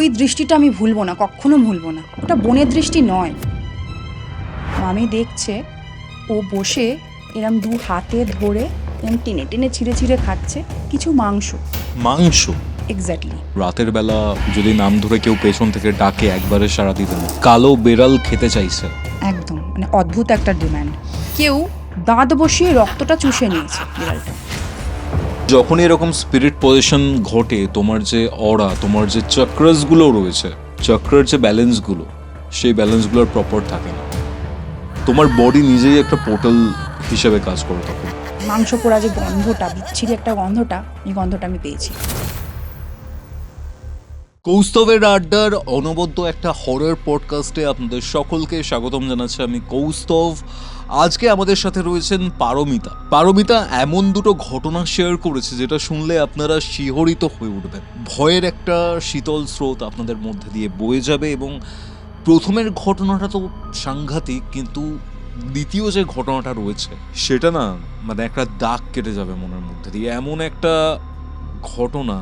ওই দৃষ্টিটা আমি ভুলবো না, কখনো ভুলবো না। ওটা বোনের দৃষ্টি নয়। মামি দেখছে ও বসে এরম দু হাতে ধরে এরম টেনে টেনে ছিঁড়ে ছিঁড়ে খাচ্ছে কিছু মাংস। এক্স্যাক্টলি। রাতের বেলা যদি নাম ধরে কেউ পেছন থেকে ডাকে একবারে সাড়া দিতে না। কালো বেড়াল খেতে চাইছে। একদম মানে অদ্ভুত একটা ডিমান্ড। কেউ দাঁত বসিয়ে রক্তটা চুষে নিয়েছে বিড়ালটা। যখন এরকম স্পিরিট পজিশন ঘটে, তোমার যে অরা, তোমার যে চক্রাসগুলো রয়েছে, চক্রের যে ব্যালেন্সগুলো, সেই ব্যালেন্সগুলোর প্রপার থাকে না। তোমার বডি নিজেই একটা পোর্টাল হিসেবে কাজ করে তখন। মাংস পোড়া যে গন্ধটা, বিচ্ছিরি একটা গন্ধটা, এই গন্ধটা আমি পেয়েছি। কৌস্তবের আড্ডার অনবদ্য একটা হরর পডকাস্টে আপনাদের সকলকে স্বাগতম জানাচ্ছি আমি কৌস্তব। আজকে আমাদের সাথে রয়েছেন পারমিতা। পারমিতা এমন দুটো ঘটনা শেয়ার করেছে যেটা শুনলে আপনারা শিহরিত হয়ে উঠবেন। ভয়ের একটা শীতল স্রোত আপনাদের মধ্যে দিয়ে বয়ে যাবে এবং প্রথমের ঘটনাটা তো সাংঘাতিক, কিন্তু দ্বিতীয় যে ঘটনাটা রয়েছে সেটা না মানে একটা দাগ কেটে যাবে মনের মধ্যে দিয়ে। এমন একটা ঘটনা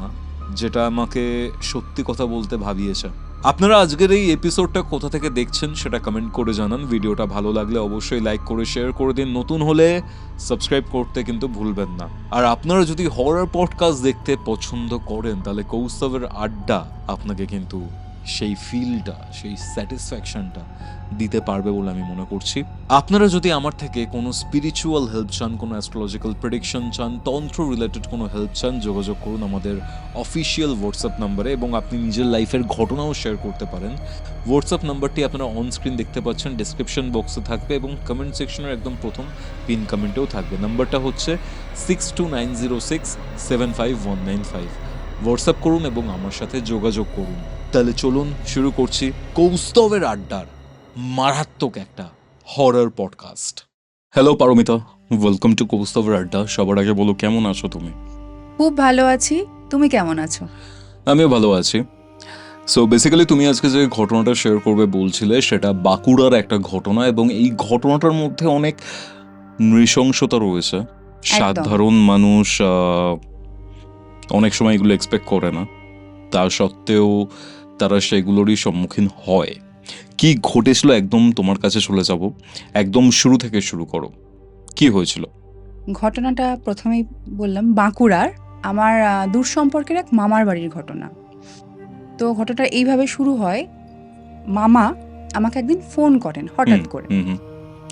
যেটা আমাকে সত্যি কথা বলতে ভাবিয়েছে। আপনারা আজকের এই এপিসোডটা কোথা থেকে দেখছেন সেটা কমেন্ট করে জানান। ভিডিওটা ভালো লাগলে অবশ্যই লাইক করে শেয়ার করে দিন। নতুন হলে সাবস্ক্রাইব করতে কিন্তু ভুলবেন না। আর আপনারা যদি হরর পডকাস্ট দেখতে পছন্দ করেন তাহলে কৌস্তবের আড্ডা আপনাকে কিন্তু সেই ফিলটা, সেই স্যাটিসফ্যাকশনটা দিতে পারবে বলে আমি মনে করছি। আপনারা যদি আমার থেকে কোনো স্পিরিচুয়াল হেল্প চান, কোনো অ্যাস্ট্রোলজিক্যাল প্রেডিকশন চান, তন্ত্র রিলেটেড কোনো হেল্প চান, যোগাযোগ করুন আমাদের অফিসিয়াল হোয়াটসঅ্যাপ নাম্বারে এবং আপনি নিজের লাইফের ঘটনাও শেয়ার করতে পারেন। হোয়াটসঅ্যাপ নাম্বারটি আপনারা অন স্ক্রিন দেখতে পাচ্ছেন, ডেসক্রিপশন বক্সে থাকবে এবং কমেন্ট সেকশনের একদম প্রথম পিন কমেন্টেও থাকবে। নাম্বারটা হচ্ছে 6290675195। হোয়াটসঅ্যাপ করুন এবং আমার সাথে যোগাযোগ করুন। তাহলে চলুন শুরু করছি কৌস্তবের আড্ডার মারাত্মক একটা horror podcast. Hello Paramita, welcome to কৌস্তবের আড্ডা। সবার আগে বলো কেমন আছো তুমি? খুব ভালো আছি, তুমি কেমন আছো? আমিও ভালো আছি। সো বেসিক্যালি তুমি আজকে যে ঘটনাটা শেয়ার করবে বলছিলে সেটা বাঁকুড়ার একটা ঘটনা এবং এই ঘটনাটার মধ্যে অনেক নৃশংসতা রয়েছে। সাধারণ মানুষ অনেক সময় এগুলো এক্সপেক্ট করে না, তা সত্ত্বেও তারা সেগুলোরই সম্মুখীন হয়। কি ঘটেছিল একদম তোমার কাছে চলে যাব, একদম শুরু থেকে শুরু করো, কি হয়েছিল? ঘটনাটা প্রথমেই বললাম বাঁকুড়ার আমার দূর সম্পর্কের এক মামার বাড়ির ঘটনা। তো ঘটনাটা এইভাবে শুরু হয়। মামা আমাকে একদিন ফোন করেন হঠাৎ করে।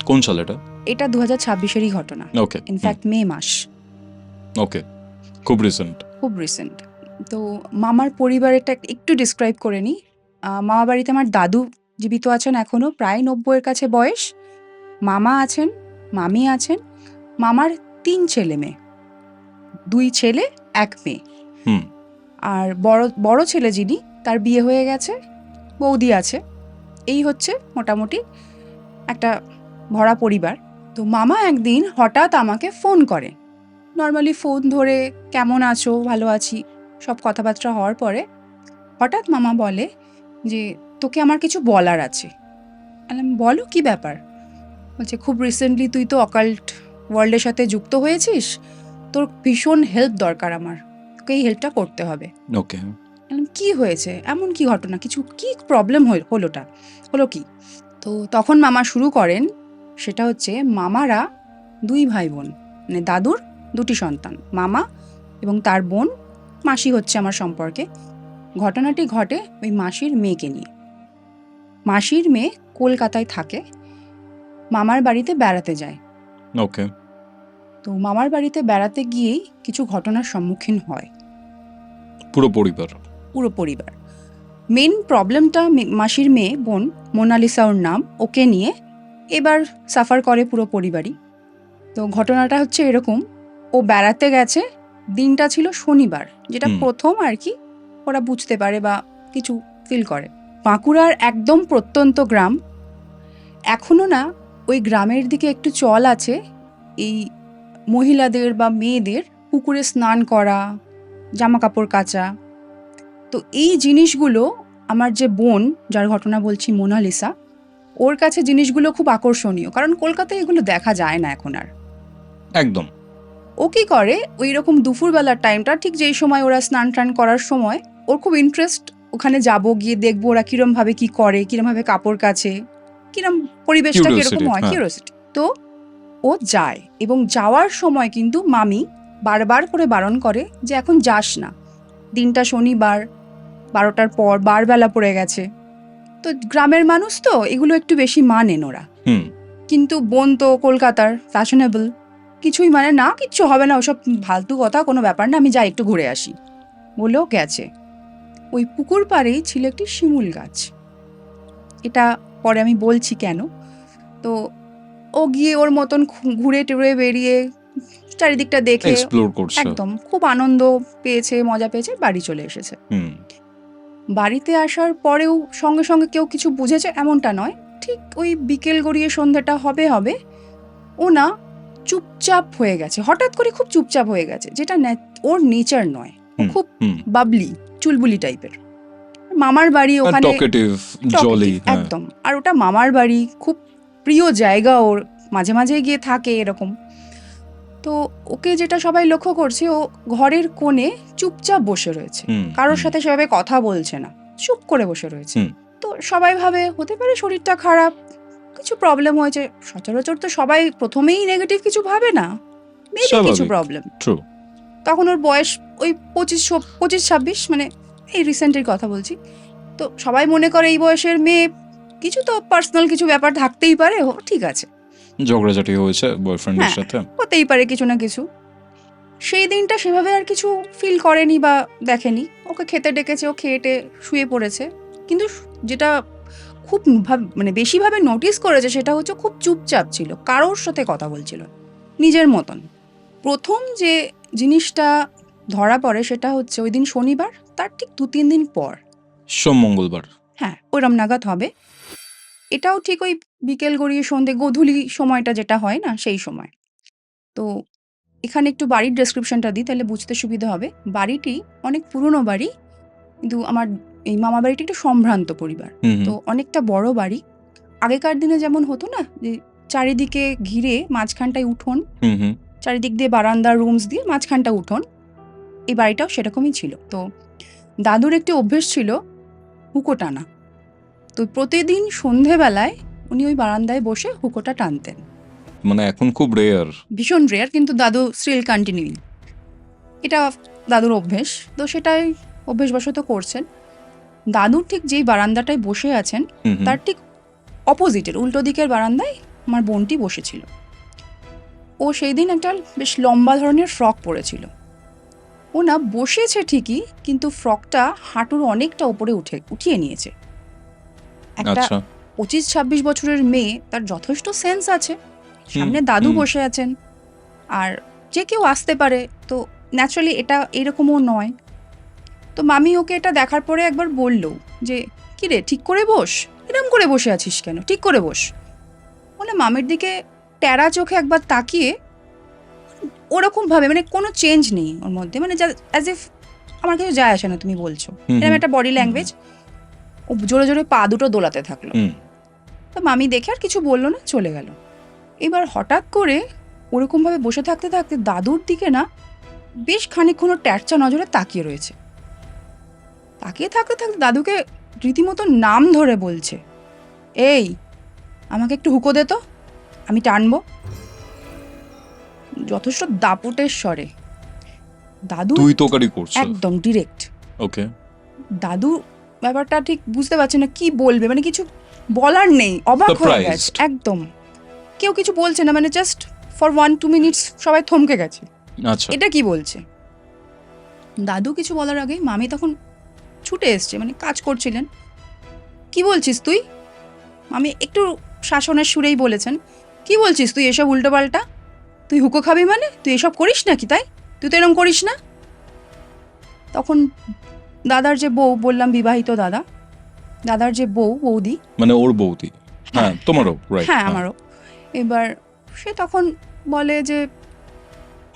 কোন সাল এটা? এটা 2026-এরই ঘটনা। ওকে, ইনফ্যাক্ট মে মাস। ওকে, খুব রিসেন্ট। খুব রিসেন্ট। তো মামার পরিবারটা একটু ডিসক্রাইব করে নিই। মামা বাড়িতে আমার দাদু জীবিত আছেন এখনও, প্রায় 90-এর কাছে বয়স। মামা আছেন, মামি আছেন। মামার 3 ছেলে মেয়ে, 2 ছেলে 1 মেয়ে। আর বড় ছেলে যিনি, তার বিয়ে হয়ে গেছে, বৌদি আছে। এই হচ্ছে মোটামুটি একটা ভরা পরিবার। তো মামা একদিন হঠাৎ আমাকে ফোন করে। নর্মালি ফোন ধরে কেমন আছো, ভালো আছি, সব কথাবার্তা হওয়ার পরে হঠাৎ মামা বলে যে তোকে আমার কিছু বলার আছে। বলো কি ব্যাপার? বলছে খুব রিসেন্টলি তুই তো অকাল্ট ওয়ার্ল্ডের সাথে যুক্ত হয়েছিস, তোর ভীষণ হেল্প দরকার, আমার তোকে এই হেল্পটা করতে হবে। ওকে, কি হয়েছে, এমন কি ঘটনা, কিছু কি প্রবলেম হলো কি? তো তখন মামা শুরু করেন। সেটা হচ্ছে মামারা 2 ভাই বোন, মানে দাদুর 2টি সন্তান, মামা এবং তার বোন, মাসি হচ্ছে আমার সম্পর্কে। ঘটনাটি ঘটে ওই মাসির মেয়েকে নিয়ে। মাসির মেয়ে কলকাতায় থাকে, মামার বাড়িতে বেড়াতে যায়। ওকে। তো মামার বাড়িতে বেড়াতে গিয়েই কিছু ঘটনার সম্মুখীন হয় পুরো পরিবার। মেন প্রবলেমটা মাসির মেয়ে বোন মোনালিসা ওর নাম, ওকে নিয়ে এবার সাফার করে পুরো পরিবারই। তো ঘটনাটা হচ্ছে এরকম, ও বেড়াতে গেছে, দিনটা ছিল শনিবার, যেটা প্রথম আর কি ওরা বুঝতে পারে বা কিছু ফিল করে। বাঁকুড়ার একদম প্রত্যন্ত গ্রাম, এখনো না ওই গ্রামের দিকে একটু চল আছে এই মহিলাদের বা মেয়েদের পুকুরে স্নান করা, জামা কাপড় কাচা। তো এই জিনিসগুলো আমার যে বোন, যার ঘটনা বলছি মোনালিসা, ওর কাছে জিনিসগুলো খুব আকর্ষণীয়, কারণ কলকাতায় এগুলো দেখা যায় না এখন আর। একদম। ও কি করে, ওই রকম দুপুরবেলার টাইমটা, ঠিক যেই সময় ওরা স্নান টান করার সময়, ওর খুব ইন্টারেস্ট ওখানে যাব, গিয়ে দেখবো ওরা কিরমভাবে কি করে, কিরমভাবে কাপড় কাচে, কিরম পরিবেশটা কিরকম Curiosity, হয়, হ্যাঁ। কিউরিওসিটি। তো ও যায়, এবং যাওয়ার সময় কিন্তু মামি বারবার করে বারণ করে যে এখন যাস না, দিনটা শনিবার, 12টার পর বারবেলা পড়ে গেছে। তো গ্রামের মানুষ তো এগুলো একটু বেশি মানেন ওরা, হুম কিন্তু বোন তো কলকাতার, ফ্যাশনেবল, কিছুই মানে না, কিচ্ছু হবে না, ওসব ফালতু কথা, কোনো ব্যাপার না, আমি যাই একটু ঘুরে আসি বলেও গেছে। ওই পুকুর পাড়েই ছিল একটি শিমুল গাছ, এটা পরে আমি বলছি কেন। তো ও গিয়ে ওর মতন ঘুরে টুরে বেরিয়ে চারিদিকটা দেখে এক্সপ্লোর করছে। একদম খুব আনন্দ পেয়েছে, মজা পেয়েছে, বাড়ি চলে এসেছে। হুম বাড়িতে আসার পরেও সঙ্গে সঙ্গে কেউ কিছু বুঝেছে এমনটা নয়, ঠিক ওই বিকেল গড়িয়ে সন্ধ্যাটা হবে হবে ও না চুপচাপ হয়ে গেছে, হঠাৎ করে খুব চুপচাপ হয়ে গেছে, যেটা ওর নেচার নয়। ও হুম, খুব হুম বাবলি, চুলবুলি টাইপের। মামার বাড়ি ওখানে, টকেটিভ, জলি, talkative, একদম। আর ওটা মামার বাড়ি, খুব প্রিয় জায়গা ওর, মাঝে মাঝে গিয়ে থাকে এরকম। তো ওকে যেটা সবাই লক্ষ্য করছে, ও ঘরের কোণে চুপচাপ বসে রয়েছে, কারোর সাথে সেভাবে কথা বলছে না, চুপ করে বসে রয়েছে। হুম। তো সবাই ভাবে হতে পারে শরীরটা খারাপ, কিছু প্রবলেম হয়েছে। সচরাচর তো সবাই প্রথমেই নেগেটিভ কিছু ভাবে না, মেবি কিছু স্বাভাবিক। প্রবলেম। ট্রু। তখন ওর বয়স ওই 25-26, মানে এই রিসেন্টের কথা বলছি। তো সবাই মনে করে এই বয়সের মেয়ে, কিছু তো পার্সোনাল কিছু ব্যাপার থাকতেই পারে, ও ঠিক আছে, ঝগড়াঝাটি হয়েছে বয়ফ্রেন্ডের হ্যাঁ সাথে। হতেই পারে কিছু না কিছু। সেই দিনটা সেভাবে আর কিছু ফিল করেনি বা দেখেনি। ওকে খেতে ডেকেছে, ও খেয়েটে শুয়ে পড়েছে। কিন্তু যেটা খুব মানে বেশিভাবে নোটিস করেছে সেটা হচ্ছে খুব চুপচাপ ছিল, কারোর সাথে কথা বলছিল না, নিজের মতন। প্রথম যে জিনিসটা ধরা পড়ে সেটা হচ্ছে ওই দিন শনিবার, তার ঠিক 2-3 দিন পর, সোম মঙ্গলবার। হ্যাঁ ওইরম নাগাদ হবে। এটাও ঠিক ওই বিকেল গড়িয়ে সন্ধে গোধূলি সময়টা যেটা হয় না, সেই সময়। তো এখানে একটু বাড়ির ডেসক্রিপশনটা দিই, তাহলে বুঝতে সুবিধা হবে। বাড়িটি অনেক পুরনো বাড়ি, কিন্তু আমার এই মামা বাড়িটি একটু সম্ভ্রান্ত পরিবার, তো অনেকটা বড় বাড়ি। আগেকার দিনে যেমন হতো না, যে চারিদিকে ঘিরে মাঝখানটায় উঠোন, চারিদিক দিয়ে বারান্দা, রুমস দিয়ে মাঝখানটা উঠোন, এই বাড়িটাও সেরকমই ছিল। তো দাদুর একটি অভ্যেস ছিল হুকো টানা। তো প্রতিদিন সন্ধেবেলায় উনি ওই বারান্দায় বসে হুকোটা টানতেন। মানে এখন খুব রেয়ার। ভীষণ রেয়ার, কিন্তু দাদু স্টিল কন্টিনিউইং, এটা দাদুর অভ্যেস। তো সেটাই অভ্যেসবশত করছেন। দাদুর ঠিক যেই বারান্দাটায় বসে আছেন, তার ঠিক অপোজিটের উল্টো দিকের বারান্দায় আমার বোনটি বসেছিল। ও সেই দিন একটা বেশ লম্বা ধরনের ফ্রক পরেছিল। ও না বসেছে ঠিকই, কিন্তু ফ্রকটা হাঁটুর অনেকটা উপরে উঠিয়ে নিয়েছে। একটা 25-26 বছরের মেয়ে, তার যথেষ্ট সেন্স আছে, সামনে দাদু বসে আছেন, আর যে কেউ আসতে পারে, তো ন্যাচারালি এটা এরকমও নয়। তো মামি ওকে এটা দেখার পরে একবার বলল যে, কি রে, ঠিক করে বস, এরম করে বসে আছিস কেন, ঠিক করে বস। বলে মামির দিকে ট্যারা চোখে একবার তাকিয়ে, ওরকম ভাবে, মানে কোনো চেঞ্জ নেই ওর মধ্যে, মানে অ্যাজ ইফ আমার কিছু যায় আসে না তুমি বলছো, এরকম একটা বডি ল্যাঙ্গুয়েজ। ও জোরে জোরে পা দুটো দোলাতে থাকলো। তো মামি দেখে আর কিছু বললো না, চলে গেল। এবার হঠাৎ করে ওরকম ভাবে বসে থাকতে থাকতে দাদুর দিকে না বেশ খানিকক্ষণ ট্যারচা নজরে তাকিয়ে রয়েছে। তাকিয়ে থাকতে থাকতে দাদুকে রীতিমতো নাম ধরে বলছে, এই আমাকে একটু হুকো দে তো, আমি টানবো, যথেষ্ট দাপুটের স্বরে। দাদু তুই তোকারি করছে একদম ডিরেক্ট। ওকে। দাদু ব্যাপারটা ঠিক বুঝতে পারছে না কি বলবে, মানে কিছু বলার নেই, অবাক হয়ে গেছে একদম। কেউ কিছু বলছে না, মানে জাস্ট ফর 1-2 মিনিটস সবাই থমকে গেছে, আচ্ছা। এটা কি বলছে। দাদু কিছু বলার আগে মামি তখন ছুটে এসছে, মানে কাজ করছিলেন। কি বলছিস তুই? মামি একটু শাসনের সুরেই বলেছেন, কি বলছিস তুই এসব উল্টোপাল্টা? তুই হুকো খাবি মানে? তুই এসব করিস নাকি? তাই তুই তো এরকম করিস না। তখন দাদার যে বউ, বললাম বিবাহিত দাদা, দাদার যে বৌদি, মানে ওর বৌদি, হ্যাঁ তোমারও, রাইট, হ্যাঁ আমারও। এবার সে তখন বলে যে,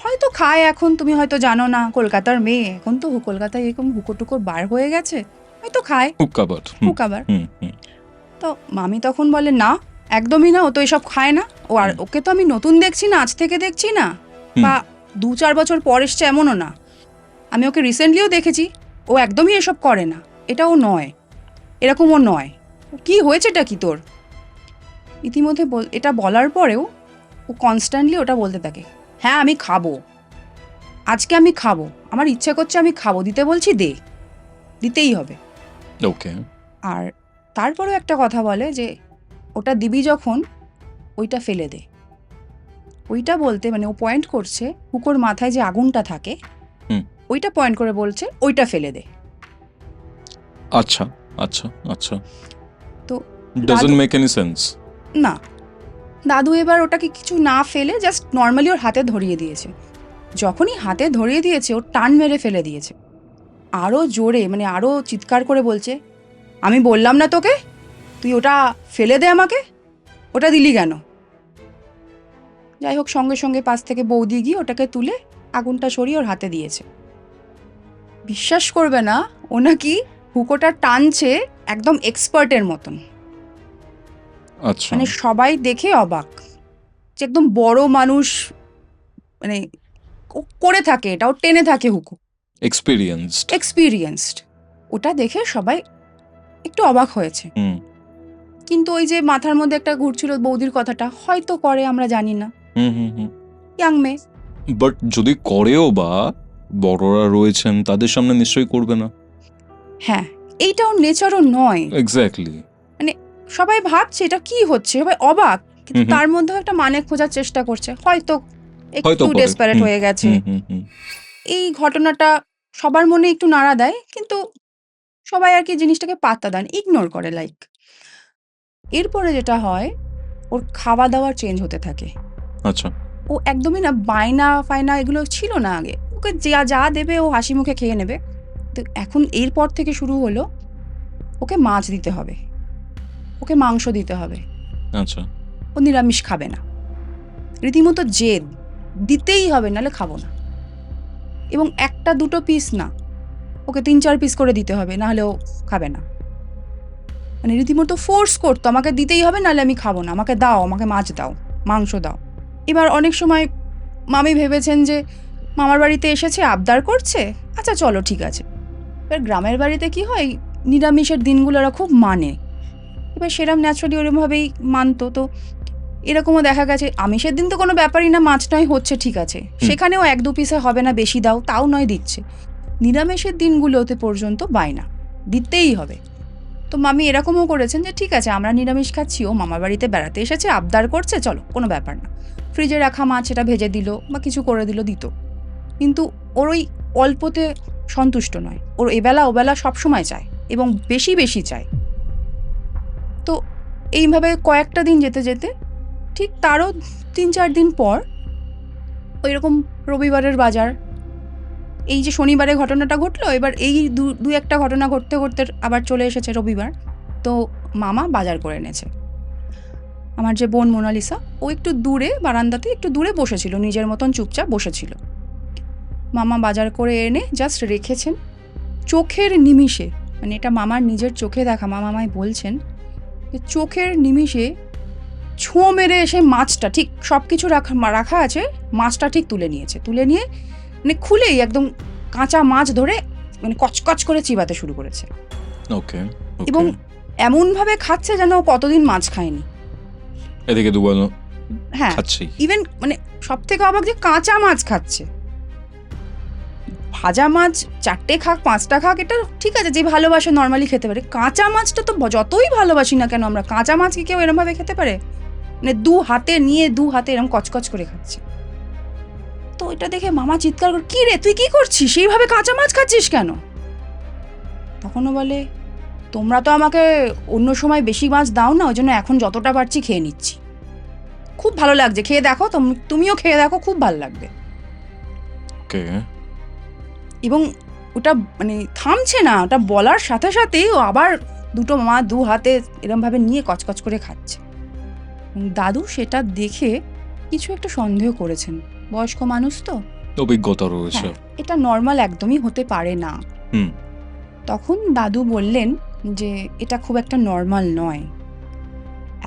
হয়তো খায় এখন, তুমি হয়তো জানো না, কলকাতার মেয়ে, এখন তো কলকাতায় এরকম হুকো বার হয়ে গেছে, হয়তো খায় হুকাবার। তো মামি তখন বলে, না একদমই না, ও তো এসব খায় না, ও আর ওকে তো আমি নতুন দেখছি না, আজ থেকে দেখছি না, বা 2-4 বছর পর এসছে এমনও না, আমি ওকে রিসেন্টলিও দেখেছি, ও একদমই এসব করে না, এটাও নয়, এরকমও নয়, কি হয়েছেটা কি তোর? ইতিমধ্যে এটা বলার পরেও ও কনস্ট্যান্টলি ওটা বলতে থাকে, হ্যাঁ আমি খাবো, আজকে আমি খাবো, আমার ইচ্ছা করছে আমি খাবো, দিতে বলছি দে, দিতেই হবে। ওকে। আর তারপরেও একটা কথা বলে যে ওটা দিবি যখন ওইটা ফেলে দে। ওইটা বলতে মানে ও পয়েন্ট করছে হুকোর মাথায় যে আগুনটা থাকে হুম। ওইটা পয়েন্ট করে বলছে ওইটা ফেলে দে। আচ্ছা আচ্ছা আচ্ছা, তো ডাজন্ট মেক এনি সেন্স। না, দাদু এবার ওটাকে কিছু না ফেলে জাস্ট নর্মালি ওর হাতে ধরিয়ে দিয়েছে। যখনই হাতে ধরিয়ে দিয়েছে ওর টান মেরে ফেলে দিয়েছে, আরও জোরে, মানে আরও চিৎকার করে বলছে, আমি বললাম না তোকে তুই ওটা ফেলে দে, আমাকে ওটা দিলি কেন? যাই হোক, সঙ্গে সঙ্গে পাশ থেকে বৌদি গিয়ে ওটাকে তুলে আগুনটা সরিয়ে ওর হাতে দিয়েছে। বিশ্বাস করবে না, ও নাকি হুকোটা টানছে একদম এক্সপার্টের মতন। আচ্ছা, মানে সবাই দেখে অবাক যে একদম বড় মানুষ মানে করে থাকে, এটাও টেনে থাকে হুকো, এক্সপিরিয়েন্সড। ওটা দেখে সবাই একটু অবাক হয়েছে। কিন্তু ওই যে মাথার মধ্যে একটা ঘুরছিল বৌদির কথাটা, হয়তো করে আমরা জানি না, ইয়াং মেয়ে। বাট যদি করেও বা বড়রা রয়েছেন তাদের সামনে নিশ্চয়ই করবে না। হ্যাঁ, এইটাও নেচারও নয়। এক্স্যাক্টলি। মানে সবাই ভাবছে এটা কি হচ্ছে, সবাই অবাক, কিন্তু তার মধ্যেও একটা মানে খোঁজার চেষ্টা করছে, হয়তো একটু ডেসপারেট হয়ে গেছে। এই ঘটনাটা সবার মনে একটু নাড়া দেয়, কিন্তু সবাই আর কি জিনিসটাকে পাত্তা দেন, ইগনোর করে লাইক। এরপরে যেটা হয়, ওর খাওয়া দাওয়ার চেঞ্জ হতে থাকে। আচ্ছা। ও একদমই না বায়না ফায়না এগুলো ছিল না আগে, ওকে যা যা দেবে ও হাসি মুখে খেয়ে নেবে। তো এখন এরপর থেকে শুরু হলো ওকে মাছ দিতে হবে, ওকে মাংস দিতে হবে। আচ্ছা। ও নিরামিষ খাবে না, রীতিমতো জেদ, দিতেই হবে নাহলে খাবো না। এবং একটা দুটো পিস না, ওকে 3-4 পিস করে দিতে হবে, নাহলে ও খাবে না। মানে রীতিমতো ফোর্স করতো, আমাকে দিতেই হবে নাহলে আমি খাবো না, আমাকে দাও, আমাকে মাছ দাও, মাংস দাও। এবার অনেক সময় মামি ভেবেছেন যে মামার বাড়িতে এসেছে আবদার করছে, আচ্ছা চলো ঠিক আছে। এবার গ্রামের বাড়িতে কি হয়, নিরামিষের দিনগুলো ওরা খুব মানে, এবার সেরকম ন্যাচারালি ওরমভাবেই মানতো। তো এরকমও দেখা গেছে আমিষের দিন তো কোনো ব্যাপারই না, মাছ নয় হচ্ছে ঠিক আছে, সেখানেও 1-2 পিসে হবে না, বেশি দাও, তাও নয় দিচ্ছে। নিরামিষের দিনগুলোতে পর্যন্ত বায়না দিতেই হবে। তো মামি এরকমও করেছেন যে ঠিক আছে আমরা নিরামিষ খাচ্ছি, ও মামার বাড়িতে বেড়াতে এসেছে আবদার করছে, চলো কোনো ব্যাপার না, ফ্রিজে রাখা মাছ এটা ভেজে দিল বা কিছু করে দিল, দিত। কিন্তু ওর ওই অল্পতে সন্তুষ্ট নয়, ওর এবেলা ওবেলা সবসময় চায় এবং বেশি বেশি চায়। তো এইভাবে কয়েকটা দিন যেতে যেতে ঠিক তারও 3-4 দিন পর ওই রকম রবিবারের বাজার, এই যে শনিবারে ঘটনাটা ঘটলো, এবার এই দু একটা ঘটনা ঘটতে ঘটতে আবার চলে এসেছে রবিবার। তো মামা বাজার করে এনেছে। আমার যে বোন মোনালিসা, ও একটু দূরে বারান্দাতে একটু দূরে বসেছিল, নিজের মতন চুপচাপ বসেছিল। মামা বাজার করে এনে জাস্ট রেখেছেন, চোখের নিমিষে, মানে এটা মামার নিজের চোখে দেখা, মামা আমায় বলছেন যে চোখের নিমিষে ছোঁ মেরে এসে মাছটা ঠিক সব কিছু রাখা আছে, মাছটা ঠিক তুলে নিয়েছে, তুলে নিয়ে মানে খুলেই একদম কাঁচা মাছ ধরে মানে কচকচ করে চিবাতে শুরু করেছে। ওকে। এবং এমনভাবে খাচ্ছে যেন ও কতদিন মাছ খায়নি। এদিকে দুবেলা হ্যাঁ, খাচ্ছি। ইভেন মানে সব থেকে অবাক যে কাঁচা মাছ খাচ্ছে। ভাজা মাছ 4টে খাক 5টা খাক এটা ঠিক আছে, যে ভালোবাসে নর্মালি খেতে পারে, কাঁচা মাছটা তো যতই ভালোবাসি না কেন আমরা, কাঁচা মাছ কি কেউ এরমভাবে খেতে পারে? মানে 2 হাতে নিয়ে 2 হাতে এরম কচকচ করে খাচ্ছে। তো এটা দেখে মামা চিৎকার করে, কি রে তুই কি করছিস, সেইভাবে কাঁচা মাছ খাচ্ছিস কেন? তখনও বলে, তোমরা তো আমাকে অন্য সময় বেশি মাছ দাও না, ওই জন্য এখন যতটা পারছি খেয়ে নিচ্ছি, খুব ভালো লাগছে, খেয়ে দেখো, তুমিও খেয়ে দেখো, খুব ভালো লাগবে। ওকে। এবং ওটা মানে থামছে না, ওটা বলার সাথে সাথেই ও আবার দুটো মা 2 হাতে এরমভাবে নিয়ে কচকচ করে খাচ্ছে। দাদু সেটা দেখে কিছু একটা সন্দেহ করেছেন, বয়স্ক মানুষ তো, অভিজ্ঞতা রয়েছে, এটা নর্মাল একদমই হতে পারে না। তখন দাদু বললেন যে এটা খুব একটা নর্মাল নয়,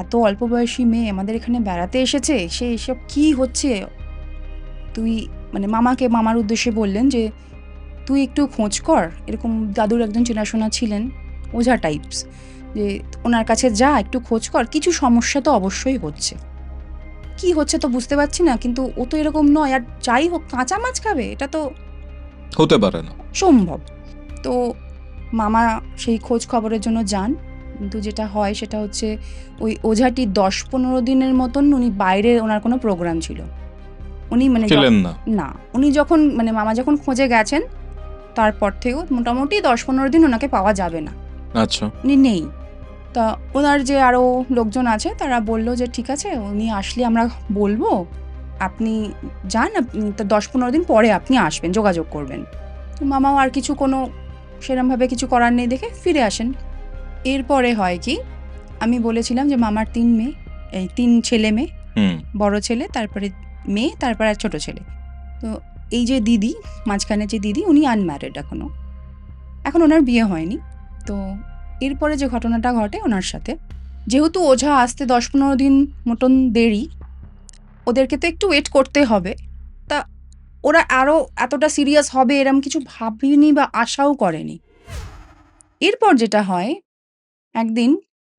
এত অল্প বয়সী মেয়ে আমাদের এখানে বেড়াতে এসেছে, সে এসব কি হচ্ছে। তুই মানে মামার উদ্দেশ্যে বললেন যে তুই একটু খোঁজ কর, এরকম দাদুর একজন চেনাশোনা ছিলেন ওঝা টাইপস, যে ওনার কাছে যা একটু খোঁজ কর, কিছু সমস্যা তো অবশ্যই হচ্ছে। কি হচ্ছে তো বুঝতে পারছি না, কিন্তু ও তো এরকম নয়, আর যাই হোক কাঁচা মাছ খাবে এটা তো হতে পারে না। সম্ভব। তো মামা সেই খোঁজ খবরের জন্য যান, কিন্তু যেটা হয় সেটা হচ্ছে ওই ওঝাটি 10-15 দিনের মতন উনি বাইরে, ওনার কোনো প্রোগ্রাম ছিল, উনি মানে ছিলেন না। না, উনি যখন মানে মামা যখন খোঁজে গেছেন তারপর থেকেও মোটামুটি 10-15 দিন ওনাকে পাওয়া যাবে না, আচ্ছা। উনি নেই। তা ওনার যে আরও লোকজন আছে তারা বলল যে ঠিক আছে, উনি আসলে আমরা বলবো, আপনি যান, আপনি তো 10-15 দিন পরে আপনি আসবেন, যোগাযোগ করবেন। তো মামাও আর কিছু কোনো সেরমভাবে কিছু করার নেই দেখে ফিরে আসেন। এরপরে হয় কি, আমি বলেছিলাম যে মামার 3 মেয়ে, এই 3 ছেলে মেয়ে, হুম। বড় ছেলে, তারপরে মেয়ে, তারপরে আর ছোট ছেলে। তো এই যে দিদি, মাঝখানে যে দিদি, উনি আনম্যারিড এখনো, এখন ওনার বিয়ে হয়নি। তো এরপরে যে ঘটনাটা ঘটে ওনার সাথে, যেহেতু ওঝা আসতে 10-15 দিন মতন দেরি, ওদেরকে তো একটু ওয়েট করতে হবে। তা ওরা আরও এতটা সিরিয়াস হবে এরম কিছু ভাবেনি বা আশাও করেনি। এরপর যেটা হয়, একদিন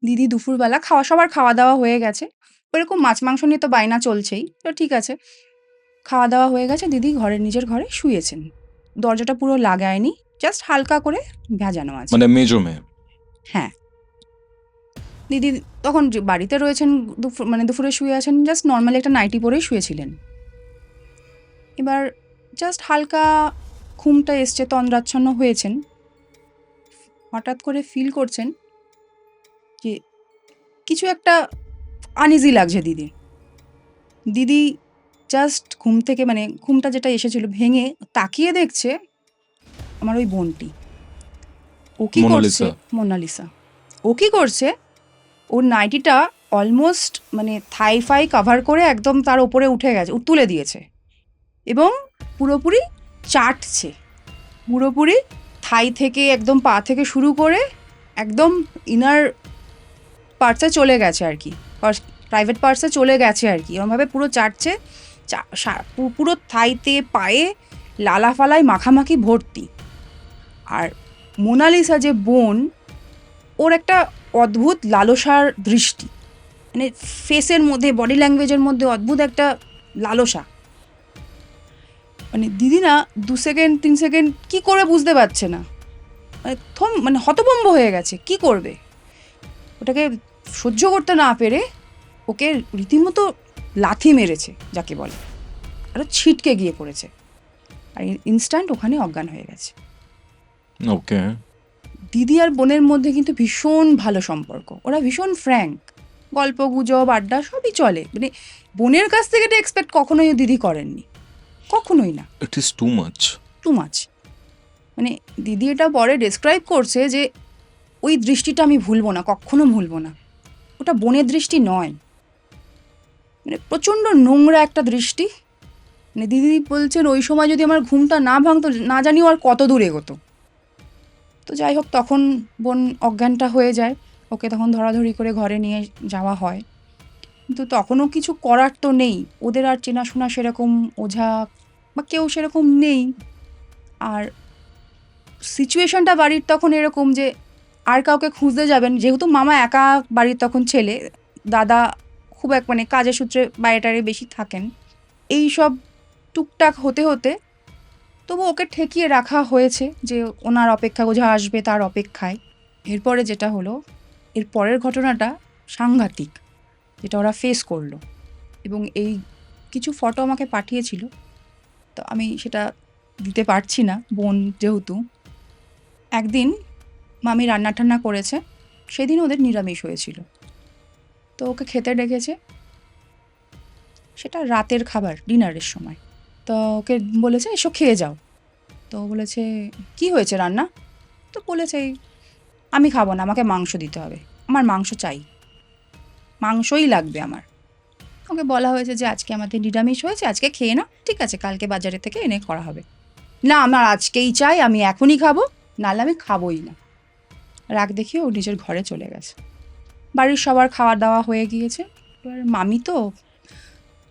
দিদি দুপুরবেলা সবার খাওয়া দাওয়া হয়ে গেছে, ওরকম মাছ মাংস নিয়ে তো বায়না চলছেই, তো ঠিক আছে, খাওয়া দাওয়া হয়ে গেছে, দিদি নিজের ঘরে শুয়েছেন, দরজাটা পুরো লাগায়নি, জাস্ট হালকা করে ভেজানো আছে। মানে মেজো মেয়ে। হ্যাঁ, দিদি তখন যে বাড়িতে রয়েছেন, দুপুরে শুয়ে আছেন, জাস্ট নর্মালি একটা নাইটি পরেই শুয়েছিলেন। এবার জাস্ট হালকা ঘুমটা এসছে, তন্দ্রাচ্ছন্ন হয়েছেন, হঠাৎ করে ফিল করছেন যে কিছু একটা আনইজি লাগছে দিদির। দিদি জাস্ট ঘুম থেকে, মানে ঘুমটা যেটা এসেছিল ভেঙে তাকিয়ে দেখছে আমার ওই বোনটি। ও কি করছে, মোনালিসা। মোনালিসা, ও কি করছে, ওর নাইটিটা অলমোস্ট মানে থাই ফাই কাভার করে একদম তার ওপরে উঠে গেছে, তুলে দিয়েছে, এবং পুরোপুরি চাটছে, পুরোপুরি থাই থেকে একদম পা থেকে শুরু করে একদম ইনার পার্টসে চলে গেছে আর কি, প্রাইভেট পার্টসে চলে গেছে আর কি, এরকমভাবে পুরো চাটছে, পুরো থাইতে পায়ে লালাফালায় মাখামাখি ভর্তি। আর মোনালিসা যে বোন, ওর একটা অদ্ভুত লালসার দৃষ্টি, মানে ফেসের মধ্যে, বডি ল্যাঙ্গুয়েজের মধ্যে অদ্ভুত একটা লালসা। মানে দিদি না 2 সেকেন্ড 3 সেকেন্ড কি করে বুঝতে পারছে না, মানে হতভম্ব হয়ে গেছে, কি করবে, ওটাকে সহ্য করতে না পেরে ওকে রীতিমতো লাথি মেরেছে যাকে বলে, আর ছিটকে গিয়ে পড়েছে, আর ইনস্ট্যান্ট ওখানে অজ্ঞান হয়ে গেছে। ওকে। দিদি আর বোনের মধ্যে কিন্তু ভীষণ ভালো সম্পর্ক, ওরা ভীষণ ফ্র্যাঙ্ক, গল্প গুজব আড্ডা সবই চলে, মানে বোনের কাছ থেকে এটা এক্সপেক্ট কখনোই দিদি করেননি, কখনোই না, it is too much. Too much. মানে দিদি এটা পরে ডেসক্রাইব করছে যে ওই দৃষ্টিটা আমি ভুলবো না, কখনো ভুলবো না, ওটা বোনের দৃষ্টি নয়, মানে প্রচণ্ড নোংরা একটা দৃষ্টি। মানে দিদি বলছেন ওই সময় যদি আমার ঘুমটা না ভাঙতো, না জানি ও আর কত দূর এগোতো। তো যাই হোক, তখন বোন অজ্ঞানটা হয়ে যায়, ওকে তখন ধরাধরি করে ঘরে নিয়ে যাওয়া হয়, কিন্তু তখনও কিছু করার তো নেই, ওদের আর চেনাশোনা সেরকম ওঝা বা কেউ সেরকম নেই। আর সিচুয়েশনটা বাড়ির তখন এরকম যে আর কাউকে খুঁজতে যাবেন, যেহেতু মামা একা বাড়ির তখন ছেলে, দাদা খুব মানে কাজের সূত্রে বাইরে বেশি থাকেন, এই সব টুকটাক হতে হতে তবু ওকে ঠেকিয়ে রাখা হয়েছে যে ওনার অপেক্ষা, ওঝা আসবে তার অপেক্ষায়। এরপরে যেটা হলো, এর পরের ঘটনাটা সাংঘাতিক, যেটা ওরা ফেস করলো, এবং এই কিছু ফটো আমাকে পাঠিয়েছিল, তো আমি সেটা দিতে পারছি না বোন যেহেতু। একদিন মামি রান্না টান্না করেছে, সেদিন ওদের নিরামিষ হয়েছিল, তো ওকে খেতে ডেকেছে, সেটা রাতের খাবার, ডিনারের সময়। তো ওকে বলেছে এসো খেয়ে যাও, তো বলেছে কি হয়েছে রান্না, তো বলেছে আমি খাবো না, আমাকে মাংস দিতে হবে, আমার মাংস চাই, মাংসই লাগবে আমার। ওকে বলা হয়েছে যে আজকে আমাদের নিরামিষ হয়েছে, আজকে খেয়ে না, ঠিক আছে কালকে বাজারে থেকে এনে করা হবে, না আমার আজকেই চাই, আমি এখনই খাবো, নাহলে আমি খাবোই না। রাগ দেখিয়ে ও নিজের ঘরে চলে গেছে, বাড়ির সবার খাওয়া দাওয়া হয়ে গিয়েছে। এবার মামি তো,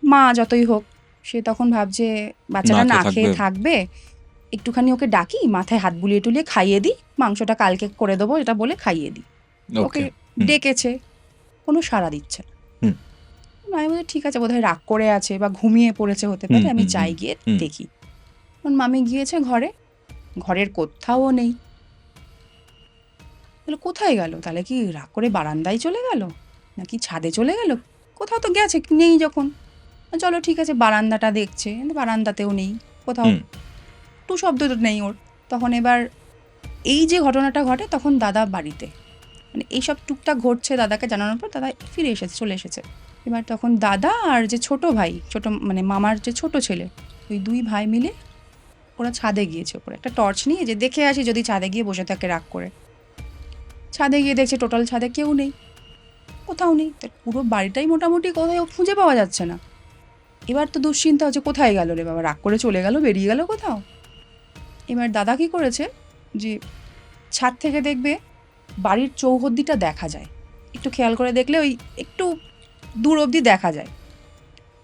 মা যতই হোক, সে তখন ভাবছে বাচ্চাটা না না খেয়ে খেয়ে থাকবে। থাকবে, একটুখানি ওকে ডাকি, মাথায় হাত বুলিয়ে টুলিয়ে খাইয়ে দিই, মাংসটা কালকে করে দেবো এটা বলে খাইয়ে দিই। ওকে ওকে। হুম। ডেকেছে, কোনো সাড়া দিচ্ছে না। হুম। আমি বলি ঠিক আছে, বোধহয় রাগ করে আছে বা ঘুমিয়ে পড়েছে হতে পারে, হুম, আমি হুম, যাই হুম, গিয়ে হুম। দেখি। তখন মামি গিয়েছে ঘরে, ঘরের কোথাও নেই। তাহলে কোথায় গেল? তাহলে কি রাগ করে বারান্দায় চলে গেল, নাকি ছাদে চলে গেল? কোথাও তো গেছে, নেই যখন। চলো ঠিক আছে, বারান্দাটা দেখছে, কিন্তু বারান্দাতেও নেই কোথাও, হুম। একটু শব্দ তো নেই ওর। তখন এবার এই যে ঘটনাটা ঘটে, তখন দাদা বাড়িতে, মানে এইসব টুকটাক ঘটছে, দাদাকে জানানোর পর দাদা ফিরে এসেছে, চলে এসেছে। এবার তখন দাদা আর যে ছোট ভাই, ছোট মানে মামার যে ছোট ছেলে, ওই দুই ভাই মিলে ওরা ছাদে গিয়েছে, ওপরে একটা টর্চ নিয়ে, যে দেখে আসি যদি ছাদে গিয়ে বসে থাকে রাগ করে। ছাদে গিয়ে দেখছে টোটাল ছাদে কেউ নেই, কোথাও নেই। তো পুরো বাড়িটাই মোটামুটি কোথাও খুঁজে পাওয়া যাচ্ছে না। এবার তো দুশ্চিন্তা হচ্ছে, কোথায় গেল রে বাবা, রাগ করে চলে গেল, বেরিয়ে গেল কোথাও। এবার দাদা কি করেছে, যে ছাদ থেকে দেখবে বাড়ির চৌহদ্দিটা দেখা যায়, একটু খেয়াল করে দেখলে ওই একটু দূর অবধি দেখা যায়।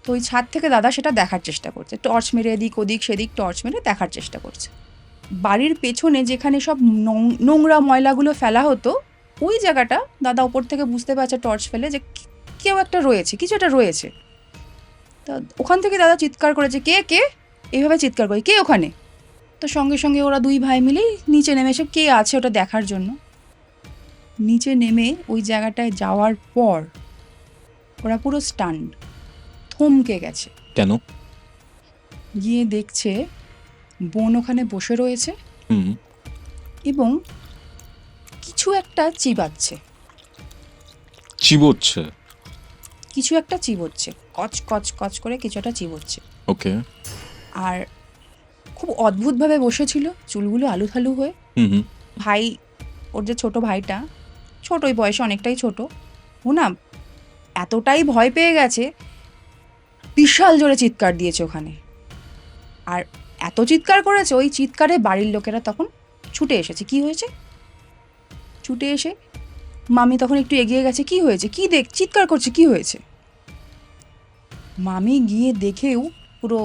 তো ওই ছাদ থেকে দাদা সেটা দেখার চেষ্টা করছে, টর্চ মেরে এদিক ওদিক সেদিক টর্চ মেরে দেখার চেষ্টা করছে। বাড়ির পেছনে যেখানে সব নোংরা ময়লাগুলো ফেলা হতো, ওই জায়গাটা দাদা ওপর থেকে বুঝতে পারছে টর্চ ফেলে, যে কেউ একটা রয়েছে, কিছু একটা রয়েছে। তা ওখান থেকে দাদা চিৎকার করেছে, কে কে, এইভাবে চিৎকার করে, কে ওখানে? তো সঙ্গে সঙ্গে ওরা দুই ভাই মিলেই নিচে নেমে এসে কে আছে ওটা দেখার জন্য। নিচে নেমে ওই জায়গাটায় যাওয়ার পর ওরা পুরো স্টান্ড, থমকে গেছে। কেন? গিয়ে দেখছে বোন ওখানে বসে রয়েছে হুম। এবং কিছু একটা চিবাচ্ছে, চিবোচ্ছে? কিছু একটা চিবোচ্ছে, কচ কচ কচ করে কিছু একটা চিবোচ্ছে। ওকে। আর খুব অদ্ভুতভাবে বসেছিল, চুলগুলো আলুথালু হয়ে। হুম, হুম। ভাই, ওর যে ছোট ভাইটা, ছোট, ওই বয়সে অনেকটাই ছোট, ও না এতটাই ভয় পেয়ে গেছে, বিশাল জোরে চিৎকার দিয়েছে ওখানে। আর এত চিৎকার করেছে, ওই চিৎকারে বাড়ির লোকেরা তখন ছুটে এসেছে। কি হয়েছে? ছুটে এসে মামি তখন একটু এগিয়ে গেছে, কি হয়েছে, কি দেখ চিৎকার করছে, কি হয়েছে? মামি গিয়ে দেখেও পুরো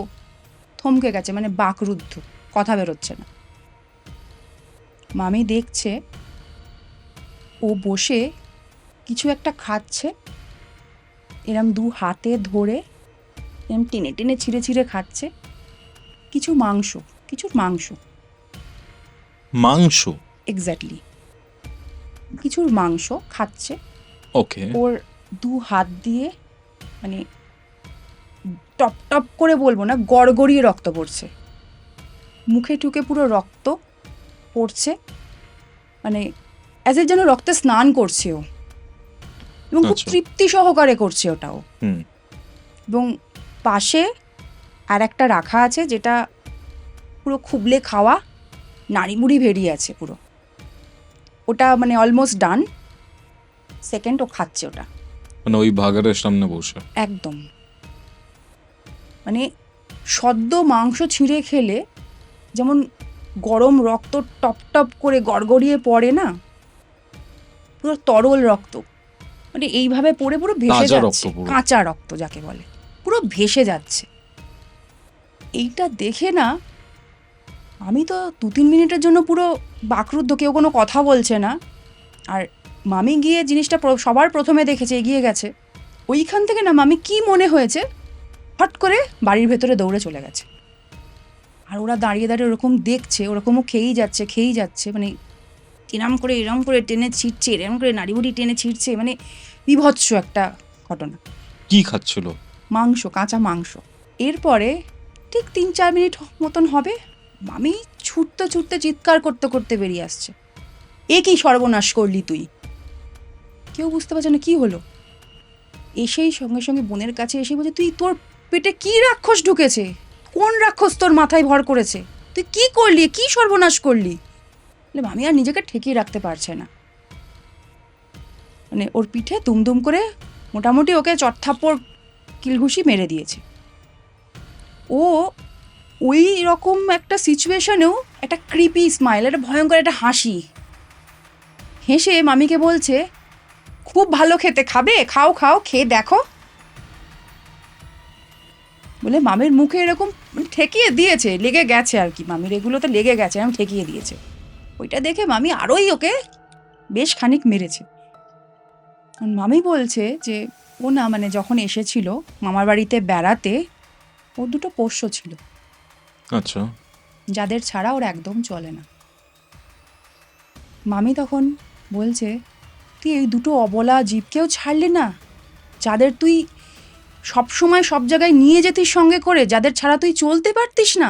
থমকে গেছে, মানে বাকরুদ্ধ, কথা বেরোচ্ছে না। মামি দেখছে ও বসে কিছু একটা খাচ্ছে, এরম দু হাতে ধরে এরম টেনে টেনে ছিঁড়ে ছিঁড়ে খাচ্ছে, কিছু মাংস, কিছুর মাংস, মাংস? এক্স্যাক্টলি কিছুর মাংস খাচ্ছে। ওকে। ওর দু হাত দিয়ে, মানে টপ টপ করে বলবো না, গড়গড়িয়ে রক্ত পড়ছে, মুখে টুকে পুরো রক্ত পড়ছে, মানে অ্যাজ এ যেন রক্তে স্নান করছে ও, এবং খুব আচ্ছা। তৃপ্তি সহকারে করছে ওটাও। হুম। এবং পাশে আর একটা রাখা আছে, যেটা পুরো খুবলে খাওয়া, নাড়িমুড়ি বেরিয়ে আছে পুরো, ওটা মানে অলমোস্ট ডান, সেকেন্ড ও খাচ্ছে ওটা মানে ওই ভাগাড়ের সামনে বসে? একদম। মানে সদ্য মাংস ছিঁড়ে খেলে যেমন গরম রক্ত টপ টপ করে গড়গড়িয়ে পড়ে না, পুরো তরল রক্ত, মানে এইভাবে পড়ে পুরো ভেসে তাজা রক্ত যাচ্ছে, পুরো? কাঁচা রক্ত যাকে বলে, পুরো ভেসে যাচ্ছে। এইটা দেখে না, আমি তো 2-3 মিনিটের জন্য পুরো বাকরুদ্ধ, কেউ কোনো কথা বলছে না। আর মামি গিয়ে জিনিসটা সবার প্রথমে দেখেছে, এগিয়ে গেছে। ওইখান থেকে না মামি কি মনে হয়েছে, হট করে বাড়ির ভেতরে দৌড়ে চলে গেছে। আর ওরা দাঁড়িয়ে দাঁড়িয়ে ওরকম দেখছে, ওরকমও খেয়েই যাচ্ছে, মানে এরম করে টেনে ছিঁড়ছে, এরম করে নাড়িবুড়ি টেনে ছিঁড়ছে, মানে বীভৎস একটা ঘটনা। কি খাচ্ছিল? মাংস, কাঁচা মাংস। এরপরে ঠিক 3-4 মিনিট মতন হবে, মামি ছুটতে ছুটতে চিৎকার করতে করতে বেরিয়ে আসছে, এ কি সর্বনাশ করলি তুই? কেউ বুঝতে পারছে না কি হলো। এসেই সঙ্গে সঙ্গে বোনের কাছে এসে বলছে, তুই, তোর পেটে কি রাক্ষস ঢুকেছে, কোন রাক্ষস তোর মাথায় ভর করেছে, তুই কি করলি, কি সর্বনাশ করলি? মামি আর নিজেকে ঠেকিয়ে রাখতে পারছে না, মানে ওর পিঠে দুমদুম করে মোটামুটি ওকে চটথাপ্পড় কিলঘুষি মেরে দিয়েছে। ও ওই রকম একটা সিচুয়েশনেও একটা ক্রিপি স্মাইল, একটা ভয়ঙ্কর একটা হাসি হেসে মামিকে বলছে, খুব ভালো খেতে, খাবে, খাও খাও, খেয়ে দেখো, বলে মামির মুখে এরকম ঠেকিয়ে দিয়েছে, লেগে গেছে আর কি, মামির এগুলোতে লেগে গেছে, এরকম ঠেকিয়ে দিয়েছে। ওইটা দেখে মামি আরোই ওকে বেশ খানিক মেরেছে। মামি বলছে যে ও না মানে যখন এসেছিল মামার বাড়িতে বেড়াতে, ওর দুটো পোষ্য ছিল আচ্ছা। যাদের ছাড়া ওর একদম চলে না। মামি তখন বলছে, তুই এই দুটো অবলা জীবকেও ছাড়লি না, যাদের তুই সবসময় সব জায়গায় নিয়ে যেতিস সঙ্গে করে, যাদের ছাড়া তুই চলতে পারতিস না,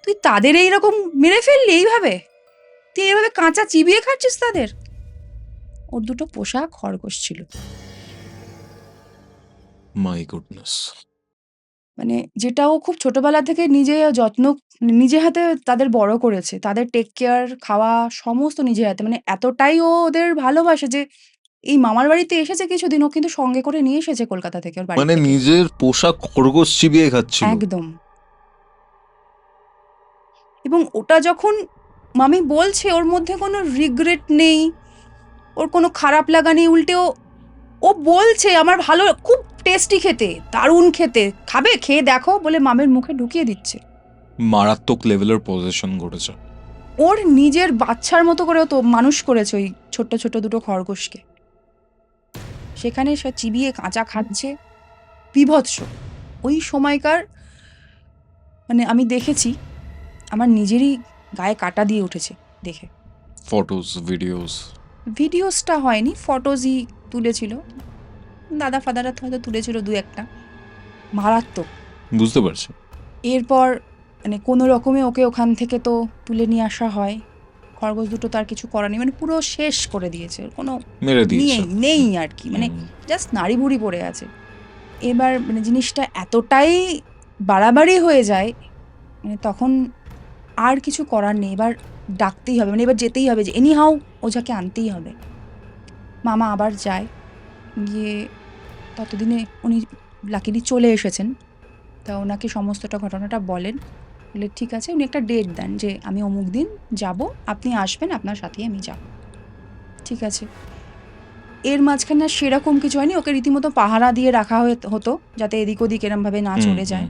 তুই তাদের এইরকম মেরে ফেললি এইভাবে, তুই এইভাবে কাঁচা চিবিয়ে খাচ্ছিস তাদের। ওর দুটো পোষা খরগোশ ছিল। My goodness. মানে যেটা ও খুব ছোটবেলা থেকে নিজে হাতে তাদের বড় করেছে, তাদের টেক কেয়ার, খাওয়া সমস্ত নিজে হাতে, মানে এতটাই ও ওদের ভালোবাসে যে এই মামার বাড়িতে এসেছে কিছুদিন, ও কিন্তু সঙ্গে করে নিয়ে এসেছে কলকাতা থেকে, ওর বাড়ি মানে থেকে। নিজের পোশাক খরগোশ চিবিয়ে খাচ্ছিল। একদম। এবং ওটা যখন মামি বলছে, ওর মধ্যে কোনো রিগ্রেট নেই, ওর কোনো খারাপ লাগা নেই, উল্টে ও বলছে আমার ভালো, খুব টেস্টি খেতে, দারুণ খেতে, খাবে, খেয়ে দেখো বলে মামের মুখে ঢুকিয়ে দিচ্ছে। মারাত্মক লেভেলের পজিশন ঘটেছে। ওর নিজের বাচ্চার মতো করে ও তো মানুষ করেছে ওই ছোট্ট ছোট্ট দুটো খরগোশকে। সেখানে সে চিবিয়ে কাঁচা খাচ্ছে, বীভৎস। ওই সময়কার মানে আমি দেখেছি, আমার নিজেরই গায়ে কাঁটা দিয়ে উঠেছে দেখে। Photos, videos. ভিডিওসটা হয়নি, ফটোজই তুলেছিল, দাদা ফাদারা হয়তো তুলেছিল দু একটা। মারাত্মক। বুঝতে পারছি। এরপর মানে কোনো রকমে ওকে ওখান থেকে তো তুলে নিয়ে আসা হয়। খরগোশ দুটো তার কিছু করার নেই, মানে পুরো শেষ করে দিয়েছে, ওর কোনো মেরে দিয়েছে। নেই আর কি, মানে জাস্ট নাড়ি ভুড়ি পড়ে আছে। এবার মানে জিনিসটা এতটাই বাড়াবাড়ি হয়ে যায়, মানে তখন আর কিছু করার নেই, এবার ডাকতেই হবে, মানে এবার যেতেই হবে, যে এনি হাউ ওঝাকে আনতেই হবে। মামা আবার যায়, গিয়ে ততদিনে উনি লাকিলি চলে এসেছেন, তা ওনাকে সমস্তটা ঘটনাটা বলেন, বলে ঠিক আছে, উনি একটা ডেট দেন যে আমি অমুক দিন যাব, আপনি আসবেন, আপনার সাথেই আমি যাব। ঠিক আছে। এর মাঝখানে আর সেরকম কিছু হয়নি, ওকে রীতিমতো পাহারা দিয়ে রাখা হতো যাতে এদিক ওদিক এরমভাবে না চলে যায়।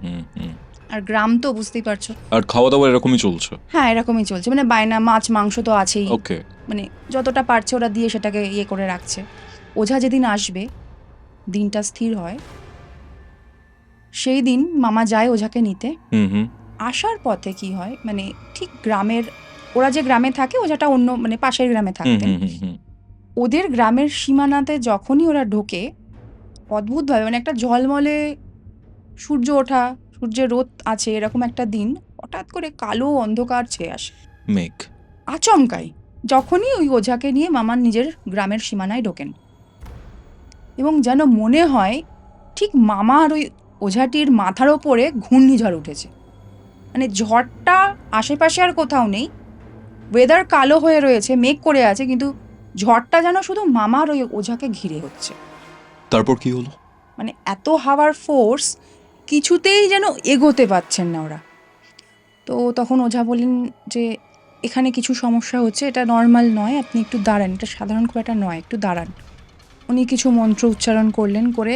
আর গ্রাম তো বুঝতেই পারছো। আর খাওয়া দাওয়া এরকমই চলছে। হ্যাঁ, এরকমই চলছে, মানে বায়না, মাছ মাংস তো আছেই, ওকে। মানে যতটা পারছে ওরা দিয়ে সেটাকে ইয়ে করে রাখছে। ওঝা যেদিন আসবে, দিনটা স্থির হয়, সেই দিন মামা যায় ওঝাকে নিতে। আসার পথে কি হয়, মানে ঠিক গ্রামের, ওরা যে গ্রামে থাকে, ওঝাটা অন্য মানে পাশের গ্রামে থাকতেন, ওদের গ্রামের সীমানাতে যখনই ওরা ঢোকে, অদ্ভুতভাবে মানে একটা ঝলমলে সূর্য ওঠা, সূর্যের রোদ আছে এরকম একটা দিন, হঠাৎ করে কালো অন্ধকার ছেয়ে আসে মেঘ আচমকাই, যখনই ওই ওঝাকে নিয়ে মামার নিজের গ্রামের সীমানায় ঢোকেন। এবং যেন মনে হয় ঠিক মামার ওই ওঝাটির মাথার ওপরে ঘূর্ণিঝড় উঠেছে, মানে ঝড়টা আশেপাশে আর কোথাও নেই, ওয়েদার কালো হয়ে রয়েছে, মেঘ করে আছে, কিন্তু ঝড়টা যেন শুধু মামার ওই ওঝাকে ঘিরে হচ্ছে। তারপর কি হলো? মানে এত হাওয়ার ফোর্স, কিছুতেই যেন এগোতে পারছেন না ওরা। তো তখন ওঝা বললেন যে এখানে কিছু সমস্যা হচ্ছে, এটা নর্মাল নয়, আপনি একটু দাঁড়ান, এটা সাধারণ খুব একটা নয়, একটু দাঁড়ান। উনি কিছু মন্ত্র উচ্চারণ করলেন, করে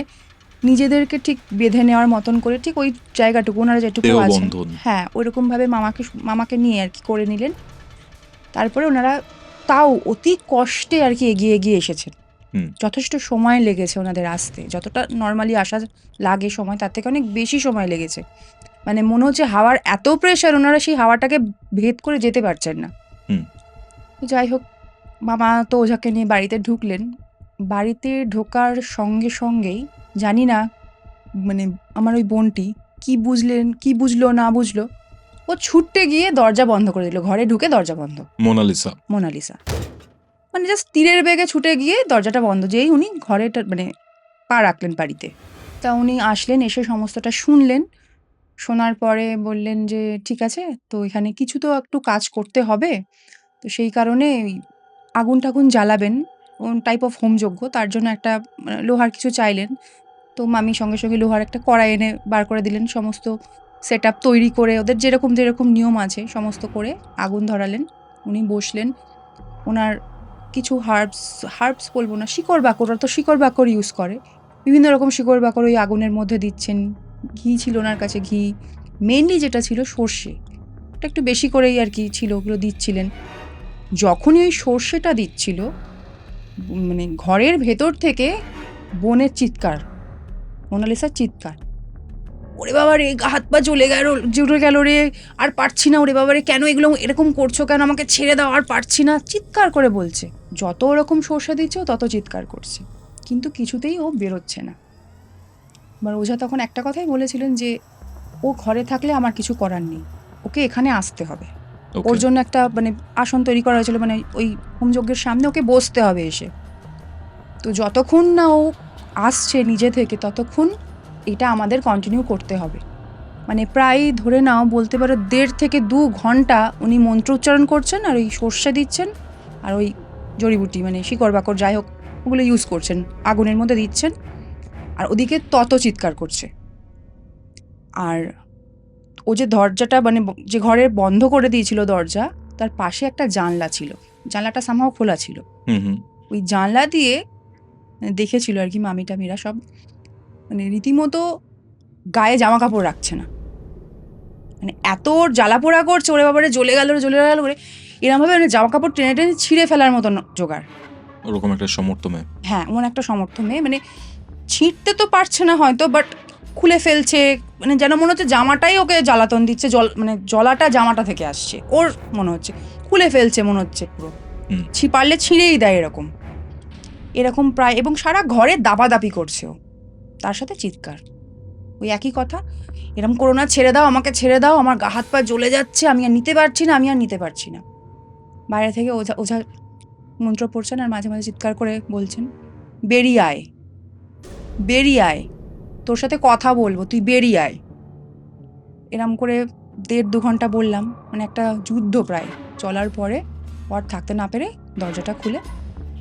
নিজেদেরকে ঠিক বেঁধে নেওয়ার মতন করে ঠিক ওই জায়গাটুকু ওনারা যেটুকু আছেন, হ্যাঁ ওইরকমভাবে মামাকে নিয়ে আর কি করে নিলেন। তারপরে ওনারা তাও অতি কষ্টে আর কি এগিয়ে এসেছেন। যথেষ্ট সময় লেগেছে ওনাদের আসতে, যতটা নর্মালি আসা লাগে সময়, তার থেকে অনেক বেশি সময় লেগেছে। মানে মনে হচ্ছে হাওয়ার এত প্রেশার, ওনারা সেই হাওয়াটাকে ভেদ করে যেতে পারছেন না। যাই হোক, মামা তো ওঝাকে নিয়ে বাড়িতে ঢুকলেন। বাড়িতে ঢোকার সঙ্গে সঙ্গেই জানি না মানে আমার ওই বোনটি কি বুঝলো না বুঝলো, ও ছুটতে গিয়ে দরজা বন্ধ করে দিল, ঘরে ঢুকে দরজা বন্ধ। মোনালিসা মানে জাস্ট তীরের বেগে ছুটে গিয়ে দরজাটা বন্ধ, যেই উনি ঘরে মানে পা রাখলেন বাড়িতে। তা উনি আসলেন, এসে সমস্তটা শুনলেন, শোনার পরে বললেন যে ঠিক আছে, তো এখানে কিছু তো একটু কাজ করতে হবে, তো সেই কারণে আগুন টাগুন জ্বালাবেন, কোন টাইপ অফ হোমযজ্ঞ, তার জন্য একটা লোহার কিছু চাইলেন। তো মামি সঙ্গে সঙ্গে লোহার একটা কড়াই এনে বার করে দিলেন, সমস্ত সেট আপ তৈরি করে ওদের যেরকম যেরকম নিয়ম আছে সমস্ত করে আগুন ধরালেন। উনি বসলেন, ওনার কিছু হার্বস বলবো না, শিকড় বাকড়, ওরা তো শিকড় বাকড় ইউজ করে, বিভিন্ন রকম শিকড় বাকড় ওই আগুনের মধ্যে দিচ্ছেন। ঘি ছিল ওনার কাছে, ঘি মেনলি যেটা ছিল সর্ষে, ওটা একটু বেশি করেই আর কি ছিল, ওগুলো দিচ্ছিলেন। যখনই ওই সর্ষেটা দিচ্ছিল, মানে ঘরের ভেতর থেকে বোনের চিৎকার, মোনালিসার চিৎকার, ওরে বাবা রে, হাত পা জ্বলে গেল রে, আর পারছি না, ওরে বাবা রে, কেন এগুলো এরকম করছো, কেন আমাকে ছেড়ে দাও, আর পারছি না, চিৎকার করে বলছে। যত ওরকম সর্ষে দিচ্ছে ও তত চিৎকার করছে, কিন্তু কিছুতেই ও বেরোচ্ছে না। এবার ওঝা তখন একটা কথাই বলেছিলেন যে ও ঘরে থাকলে আমার কিছু করার নেই, ওকে এখানে আসতে হবে। Okay. ওর জন্য একটা মানে আসন তৈরি করা হয়েছিল, মানে ওই হোমযজ্ঞের সামনে ওকে বসতে হবে এসে। তো যতক্ষণ না ও আসছে নিজে থেকে, ততক্ষণ এটা আমাদের কন্টিনিউ করতে হবে। মানে প্রায় ধরে নাও বলতে পারো 1.5 থেকে 2 ঘন্টা উনি মন্ত্র উচ্চারণ করছেন, আর ওই সর্ষে দিচ্ছেন, আর ওই জড়িবুটি মানে শিকড় বাকড় যাই হোক ওগুলো ইউজ করছেন, আগুনের মধ্যে দিচ্ছেন, আর ওদিকে তত চিৎকার করছে। আর ও যে দরজাটা মানে যে ঘরের বন্ধ করে দিয়েছিল দরজা, তার পাশে একটা জানলা ছিল, জানলাটা সামহাও খোলা ছিল। ওই জানলা দিয়ে দেখেছিল আর কি মামি টামিরা সব, মানে রীতিমতো গায়ে জামা কাপড় রাখছে না, মানে এত ওর জ্বালা পোড়া করছে, ওরে বাবারে জ্বলে গেল করে এরমভাবে মানে জামা কাপড় টেনে টেনে ছিঁড়ে ফেলার মতন জোগাড়। ওরকম একটা সমর্থ মেয়ে। হ্যাঁ, এমন একটা সমর্থ মেয়ে, মানে ছিঁড়তে তো পারছে না হয়তো, বাট খুলে ফেলছে, মানে যেন মনে হচ্ছে জামাটাই ওকে জ্বালাতন দিচ্ছে, মানে জলাটা জামাটা থেকে আসছে ওর মনে হচ্ছে, খুলে ফেলছে মনে হচ্ছে পুরো, পারলে ছিঁড়েই দেয় এরকম এরকম প্রায়, এবং সারা ঘরে দাপাদাপি করছে ও, তার সাথে চিৎকার, ওই একই কথা, এরকম করো না, ছেড়ে দাও, আমাকে ছেড়ে দাও, আমার গা হাত পা জ্বলে যাচ্ছে, আমি আর নিতে পারছি না। বাইরে থেকে ওঝা মন্ত্র পড়ছেন, আর মাঝে মাঝে চিৎকার করে বলছেন, বেরিয়ে আয়, তোর সাথে কথা বলবো, তুই বেরিয়ে আয়। এরম করে 1.5-2 ঘন্টা বললাম, মানে একটা যুদ্ধ প্রায় চলার পরে পর থাকতে না পেরে দরজাটা খুলে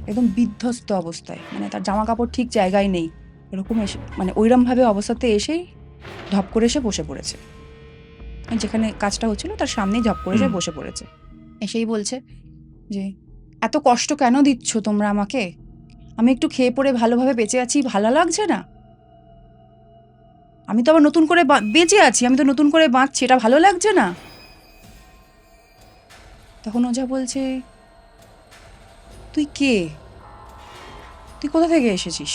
একদম বিধ্বস্ত অবস্থায়, মানে তার জামা কাপড় ঠিক জায়গায় নেই, এরকম এসে মানে ওইরমভাবে অবস্থাতে এসেই ধপ করে এসে বসে পড়েছে, যেখানে কাজটা হচ্ছিল তার সামনেই ধপ করে এসে বসে পড়েছে। এসেই বলছে যে এত কষ্ট কেন দিচ্ছ তোমরা আমাকে, আমি একটু খেয়ে পড়ে ভালোভাবে বেঁচে আছি, ভালো লাগছে না, আমি তো আবার নতুন করে বেঁচে আছি, আমি তো নতুন করে বাঁচছি, এটা ভালো লাগছে না। তখন ওঝা বলছে, তুই কে, তুই কোথা থেকে এসেছিস?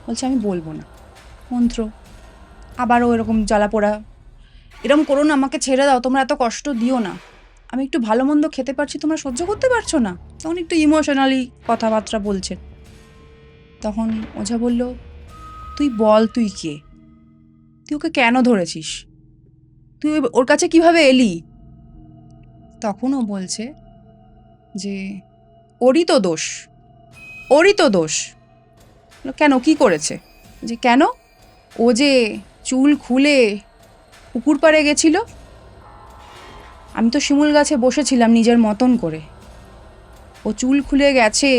বলছে আমি বলবো না, মন্ত্র। আবারও এরকম জ্বালা পোড়া, এরকম করো না, আমাকে ছেড়ে দাও, তোমরা এত কষ্ট দিও না, আমি একটু ভালো মন্দ খেতে পারছি, তোমরা সহ্য করতে পারছো না। তখন একটু ইমোশনালি কথাবার্তা বলছেন। তখন ওঝা বলল, তুই বল তুই কে, তুই ওকে কেন ধরেছিস, তুই ওর কাছে কিভাবে এলি? তখন ও বলছে যে ওরই তো দোষ। কেন, কি করেছে? যে কেন, ও যে চুল খুলে পুকুর পাড়ে গেছিল, আমি তো শিমুল গাছে বসেছিলাম নিজের মতন করে, ও চুল খুলে গেছে,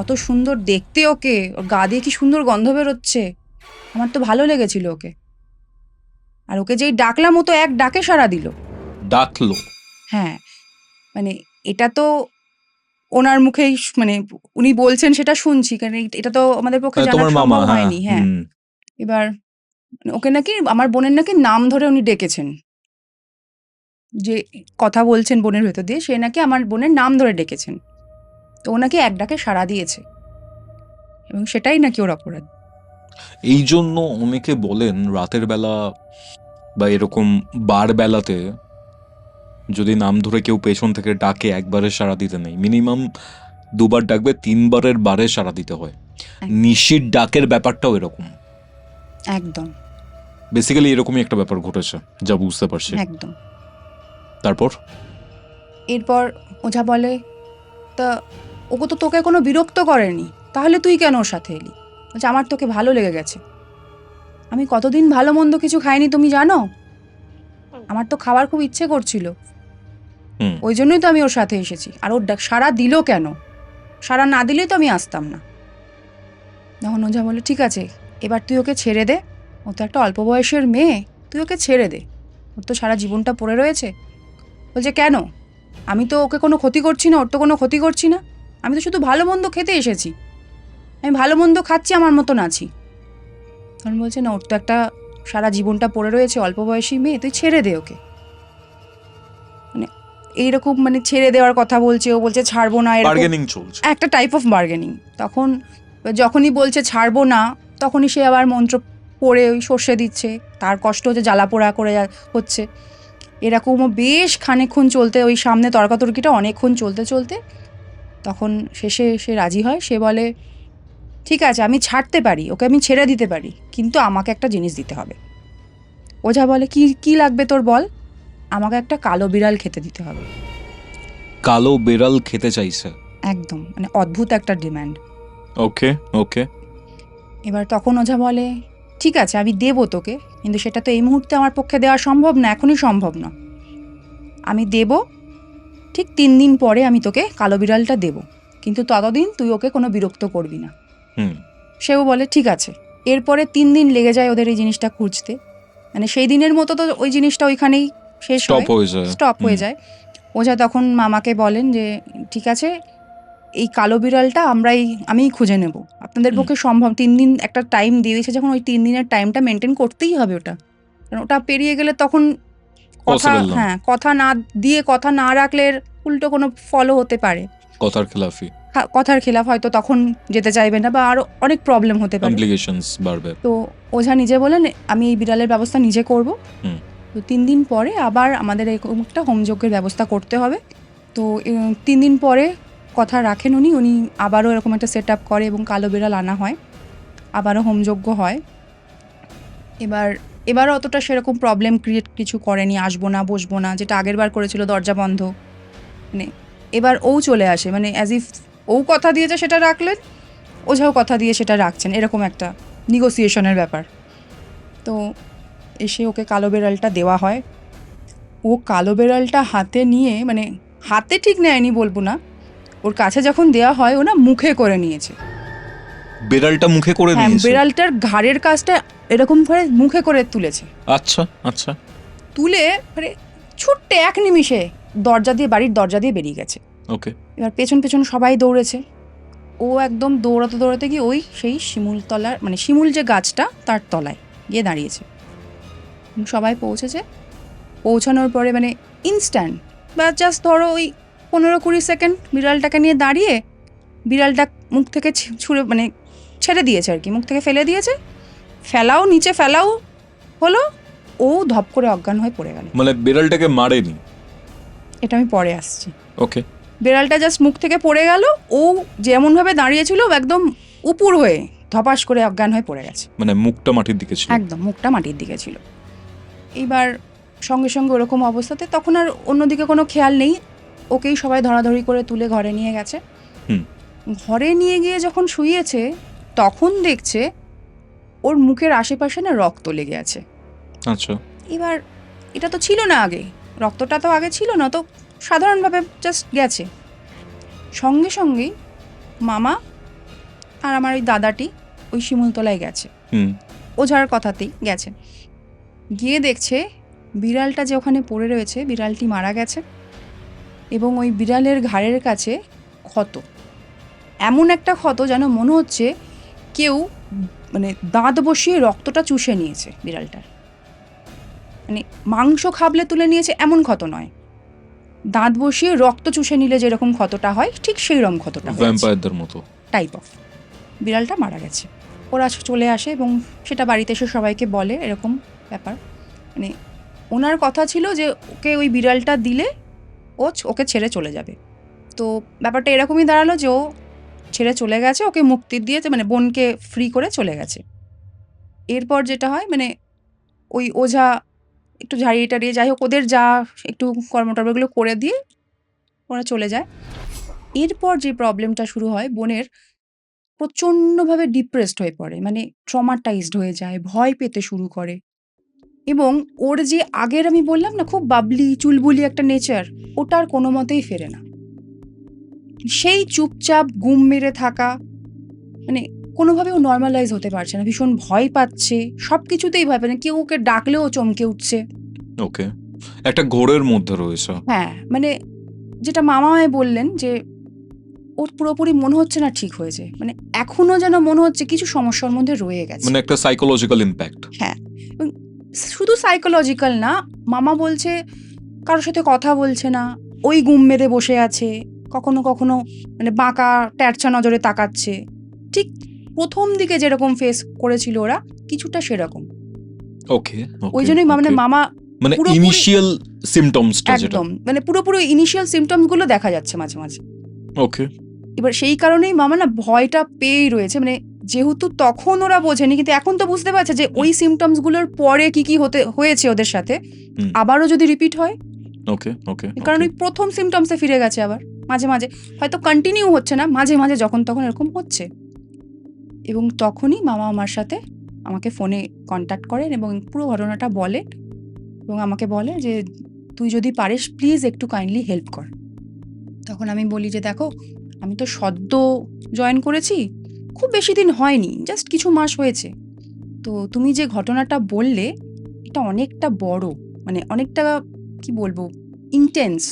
অত সুন্দর দেখতে ওকে, ওর গা দিয়ে কি সুন্দর গন্ধ বেরোচ্ছে, আমার তো ভালো লেগেছিল ওকে, আর ওকে যেই ডাকলাম ও তো এক ডাকে সাড়া দিল। ডাকলো? হ্যাঁ, মানে এটা তো ওনার মুখেই মানে উনি বলছেন সেটা শুনছি, কারণ এটা তো আমাদের পক্ষে জানা সম্ভব হয়নি। হ্যাঁ, এবার ওকে নাকি আমার বোনের নাকি নাম ধরে উনি ডেকেছেন, যে কথা বলছেন বোনের ভেতর দিয়ে, সে নাকি আমার বোনের নাম ধরে ডেকেছেন, তো ও নাকি এক ডাকে সাড়া দিয়েছে, এবং সেটাই নাকি ওর অপরাধ। এই জন্য অনেকে বলেন রাতের বেলা বা এরকম বার বেলাতে যদি নাম ধরে কেউ পেছন থেকে ডাকে, একবারে সাড়া দিতে নেই, মিনিমাম 2 বার ডাকবে, 3 বারের বারে সাড়া দিতে হয়। নিশির ডাকের ব্যাপারটাও এরকম একদম, বেসিক্যালি এরকমই একটা ব্যাপার ঘটেছে, যা বুঝতে পারছি। একদম। এরপর ওঝা বলে, তা ওকে তো তোকে কোনো বিরক্ত করেনি, তাহলে তুই কেন ওর সাথে এলি? বলছে আমার তোকে ভালো লেগে গেছে, আমি কতদিন ভালো মন্দ কিছু খাইনি তুমি জানো, আমার তো খাওয়ার খুব ইচ্ছে করছিল, ওই জন্যই তো আমি ওর সাথে এসেছি। আর ওর সাড়া দিল কেন, সাড়া না দিলেই তো আমি আসতাম না। তখন ওঝা বলে, ঠিক আছে, এবার তুই ওকে ছেড়ে দে, ও তো একটা অল্প বয়সের মেয়ে, তুই ওকে ছেড়ে দে, ওর তো সারা জীবনটা পড়ে রয়েছে। বলছে কেন, আমি তো ওকে কোনো ক্ষতি করছি না, ওর তো কোনো ক্ষতি করছি না, আমি তো শুধু ভালো মন্দ খেতে এসেছি, আমি ভালো মন্দ খাচ্ছি, আমার মতন আছি। তখন বলছে না, ওর তো একটা সারা জীবনটা পড়ে রয়েছে, অল্প বয়সী মেয়ে, তুই ছেড়ে দে ওকে। মানে এইরকম মানে ছেড়ে দেওয়ার কথা বলছে, ও বলছে ছাড়বো না, এরকম বার্গেনিং চলছে। একটা টাইপ অফ বার্গেনিং। তখন যখনই বলছে ছাড়বো না, তখনই সে আবার মন্ত্র পড়ে ওই সর্ষে দিচ্ছে, তার কষ্ট হচ্ছে, জ্বালা পোড়া করে হচ্ছে। এরকমও বেশ খানিকক্ষণ চলতে, ওই সামনে তর্কাতর্কিটা অনেকক্ষণ চলতে চলতে তখন শেষে সে রাজি হয়। সে বলে ঠিক আছে, আমি ছাড়তে পারি, ওকে আমি ছেড়ে দিতে পারি, কিন্তু আমাকে একটা জিনিস দিতে হবে। ওঝা বলে কি কি লাগবে তোর বল? আমাকে একটা কালো বিড়াল খেতে দিতে হবে। কালো বেড়াল খেতে চাইছে? একদম মানে অদ্ভুত একটা ডিম্যান্ড। ওকে ওকে। এবার তখন ওঝা বলে ঠিক আছে, আমি দেবো তোকে, কিন্তু সেটা তো এই মুহূর্তে আমার পক্ষে দেওয়া সম্ভব না, এখনই সম্ভব না। আমি দেব, ঠিক 3 দিন পরে আমি তোকে কালো বিড়ালটা দেব, কিন্তু ততদিন তুই ওকে কোনো বিরক্ত করবি না। হুম। সেও বলে ঠিক আছে। এরপরে 3 দিন লেগে যায় ওদের এই জিনিসটা খুঁজতে। মানে সেই দিনের মতো তো ওই জিনিসটা ওইখানেই শেষ হয়, স্টপ হয়ে যায়। স্টপ হয়ে যায়। ওঝা তখন মামাকে বলেন যে ঠিক আছে, এই কালো বিড়ালটা আমিই খুঁজে নেব, আপনাদের পক্ষে সম্ভব। 3 দিন একটা টাইম দিয়েছে, যখন ওই 3 দিনের টাইমটা মেনটেন করতেই হবে ওটা, কারণ ওটা পেরিয়ে গেলে তখন কথা, Possible না। হ্যাঁ, কথা না দিয়ে, কথা না রাখলে এর উল্টো কোনো ফলও হতে পারে, কথার খেলাফি, কথার খেলাফ, হয়তো তখন যেতে চাইবে না বা আরো অনেক প্রবলেম হতে পারে। কমপ্লিকেশনস বাড়বে। তো ওঝা নিজে বলেন আমি এই বিড়ালের ব্যবস্থা নিজে করব। হুম। তো 3 দিন পরে আবার আমাদের এরকম একটা হোমযজ্ঞের ব্যবস্থা করতে হবে। তো 3 দিন পরে কথা রাখেন উনি আবারও এরকম একটা সেট আপ করে এবং কালো বিড়াল আনা হয়, আবারও হোমযজ্ঞ হয়। এবার অতটা সেরকম প্রবলেম ক্রিয়েট কিছু করেনি, আসবো না বসবো না, যেটা আগের বার করেছিল দরজা বন্ধ। মানে এবার ও চলে আসে, মানে অ্যাজ ইফ ও কথা দিয়েছে সেটা রাখলেন, ওঝাও কথা দিয়ে সেটা রাখছেন, এরকম একটা নিগোসিয়েশনের ব্যাপার। তো এসে ওকে কালো বেড়ালটা দেওয়া হয়। ও কালো বেড়ালটা হাতে নিয়ে, মানে হাতে ঠিক নেয়নি বলবো না, ওর কাছে যখন দেওয়া হয় ও না মুখে করে নিয়েছে। বেড়ালটা মুখে করে হ্যাঁ, নিয়েছে? বেড়ালটার ঘাড়ের কাজটা এরকম করে মুখে করে তুলেছে। আচ্ছা আচ্ছা। তুলে মানে ছুট্টে 1 নিমিষে বাড়ির দরজা দিয়ে বেরিয়ে গেছে। ওকে। এবার পেছন পেছন সবাই দৌড়েছে। ও একদম দৌড়াতে দৌড়াতে গিয়ে ওই সেই শিমুলতলার, মানে শিমুল যে গাছটা তার তলায় গিয়ে দাঁড়িয়েছে। সবাই পৌঁছেছে। পৌঁছানোর পরে মানে ইনস্ট্যান্ট বা জাস্ট ধরো ওই 15-20 সেকেন্ড বিড়ালটাকে নিয়ে দাঁড়িয়ে, বিড়ালটা মুখ থেকে ছুঁড়ে মানে ছেড়ে দিয়েছে আর কি, মুখ থেকে ফেলে দিয়েছে, নিচে ফেলাও হলো, ও ধপ করে অজ্ঞান হয়ে পড়ে গেল। মানে বেড়ালটাকে মারেনি? এটা আমি পরে আসছি। ওকে। বিড়ালটা জাস্ট মুখ থেকে পড়ে গেল, ও যেমনভাবে দাঁড়িয়েছিল একদম উপুর হয়ে ধপাস করে অজ্ঞান হয়ে পড়ে গেছে। মানে মুখটা মাটির দিকে ছিল? একদম মুখটা মাটির দিকে ছিল। এইবার সঙ্গে সঙ্গে ওরকম অবস্থাতে তখন আর অন্যদিকে কোনো খেয়াল নেই, ওকেই সবাই ধরাধরি করে তুলে ঘরে নিয়ে গেছে। ঘরে নিয়ে গিয়ে যখন শুইয়েছে তখন দেখছে ওর মুখের আশেপাশে না রক্ত লেগে আছে। আচ্ছা। এবার এটা তো ছিল না আগে, রক্তটা তো আগে ছিল না, তো সাধারণভাবে জাস্ট গেছে। সঙ্গে সঙ্গেই মামা আর আমার ওই দাদাটি ওই শিমুলতলায় গেছে, ওঝার কথাতেই গেছে। গিয়ে দেখছে বিড়ালটা যে ওখানে পড়ে রয়েছে, বিড়ালটি মারা গেছে এবং ওই বিড়ালের ঘাড়ের কাছে ক্ষত, এমন একটা ক্ষত যেন মনে হচ্ছে কেউ মানে দাঁত বসিয়ে রক্তটা চুষে নিয়েছে বিড়ালটার। মানে মাংস খাবলে তুলে নিয়েছে এমন ক্ষত নয়, দাঁত বসিয়ে রক্ত চুষে নিলে যেরকম ক্ষতটা হয় ঠিক সেই রকম ক্ষতটা, ভ্যাম্পায়ারদের মতো টাইপ অফ। বিড়ালটা মারা গেছে। ওরা চলে আসে এবং সেটা বাড়িতে এসে সবাইকে বলে এরকম ব্যাপার। মানে ওনার কথা ছিল যে ওকে ওই বিড়ালটা দিলে ওকে ছেড়ে চলে যাবে। তো ব্যাপারটা এরকমই দাঁড়ালো যে ও ছেড়ে চলে গেছে, ওকে মুক্তি দিয়েছে, মানে বোনকে ফ্রি করে চলে গেছে। এরপর যেটা হয় মানে ওই ওঝা একটু ঝাড়িয়ে টাড়িয়ে যাই হোক ওদের যা একটু কর্মটর্মগুলো করে দিয়ে ওরা চলে যায়। এরপর যে প্রবলেমটা শুরু হয়, বোনের প্রচণ্ডভাবে ডিপ্রেসড হয়ে পড়ে, মানে ট্রমাটাইজড হয়ে যায়, ভয় পেতে শুরু করে এবং ওর যে আগের আমি বললাম না খুব বাবলি চুলবুলি একটা নেচার, ওটা আর কোনো মতেই ফেরে না। সেই চুপচাপ গুম মেরে থাকা, মানে কোনোভাবে ও নর্মালাইজ হতে পারছে না, ভীষণ ভয় পাচ্ছে, সব কিছুতেই ভয় পাচ্ছে, কেউ ওকে ডাকলেও চমকে উঠছে। ওকে, একটা ঘোরের মধ্যে রয়েছে। হ্যাঁ, মানে যেটা মামায় বললেন যে ওর পুরোপুরি মনে হচ্ছে না ঠিক হয়েছে, মানে এখনো যেন মনে হচ্ছে কিছু সমস্যার মধ্যে রয়ে গেছে, মানে একটা সাইকোলজিক্যাল ইম্প্যাক্ট। হ্যাঁ। এবং শুধু সাইকোলজিক্যাল না, মামা বলছে কারোর সাথে কথা বলছে না, ওই গুম মেরে বসে আছে, কখনো কখনো মানে বাঁকা ট্যারচা নজরে তাকাচ্ছে, ঠিক প্রথম দিকে যেরকম ফেস করেছিল ওরা, কিছুটা সেরকম। ওকে, ওই ওকে, জন্যই মানে ওকে। মামা মানে পুরোপুরি ইনিশিয়াল সিম্পটমসটা যেটা। একদম মানে পুরোপুরি ইনিশিয়াল সিমটমস গুলো দেখা যাচ্ছে মাঝে মাঝে। ওকে। এবার সেই কারণেই মামা না ভয়টা পেয়েই রয়েছে, মানে যেহেতু তখন ওরা বোঝেনি, কিন্তু এখন তো বুঝতে পারছে যে ওই সিমটমস গুলোর পরে কি কি হয়েছে ওদের সাথে, হুম। আবারও যদি রিপিট হয়, ওকে, ওকে, কারণ ওকে। ওই প্রথম সিমটমসে ফিরে গেছে আবার মাঝে মাঝে, হয়তো কন্টিনিউ হচ্ছে না, মাঝে মাঝে যখন তখন এরকম হচ্ছে। এবং তখনই মামা আমার সাথে আমাকে ফোনে কন্ট্যাক্ট করেন এবং পুরো ঘটনাটা বলেন এবং আমাকে বলে যে তুই যদি পারিস প্লিজ একটু কাইন্ডলি হেল্প কর। তখন আমি বলি যে দেখো, আমি তো সদ্য জয়েন করেছি, খুব বেশি দিন হয়নি, জাস্ট কিছু মাস হয়েছে। তো তুমি যে ঘটনাটা বললে এটা অনেকটা বড়, মানে অনেকটা কি বলবো, ইন্টেন্স।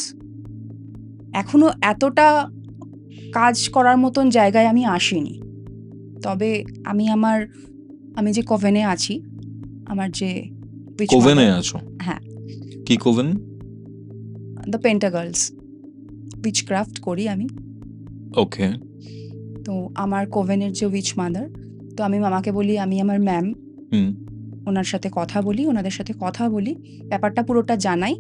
এখনো এতটা কাজ করার মতন জায়গায় আমি আসিনি। তবে আমি যে কোভেনে আছি, আমার যে witch কোভেনে mother, আছো? হ্যাঁ, কি কোভেন? দ্য পেন্টাগার্লস, উইচক্রাফট করি আমি। ওকে। তো আমার কোভেনের যে উইচ মাদার, তো আমি মামাকে বলি আমি আমার ম্যাম, হুম। ওনার সাথে কথা বলি, ওনাদের সাথে কথা বলি, ব্যাপারটা পুরোটা জানাই।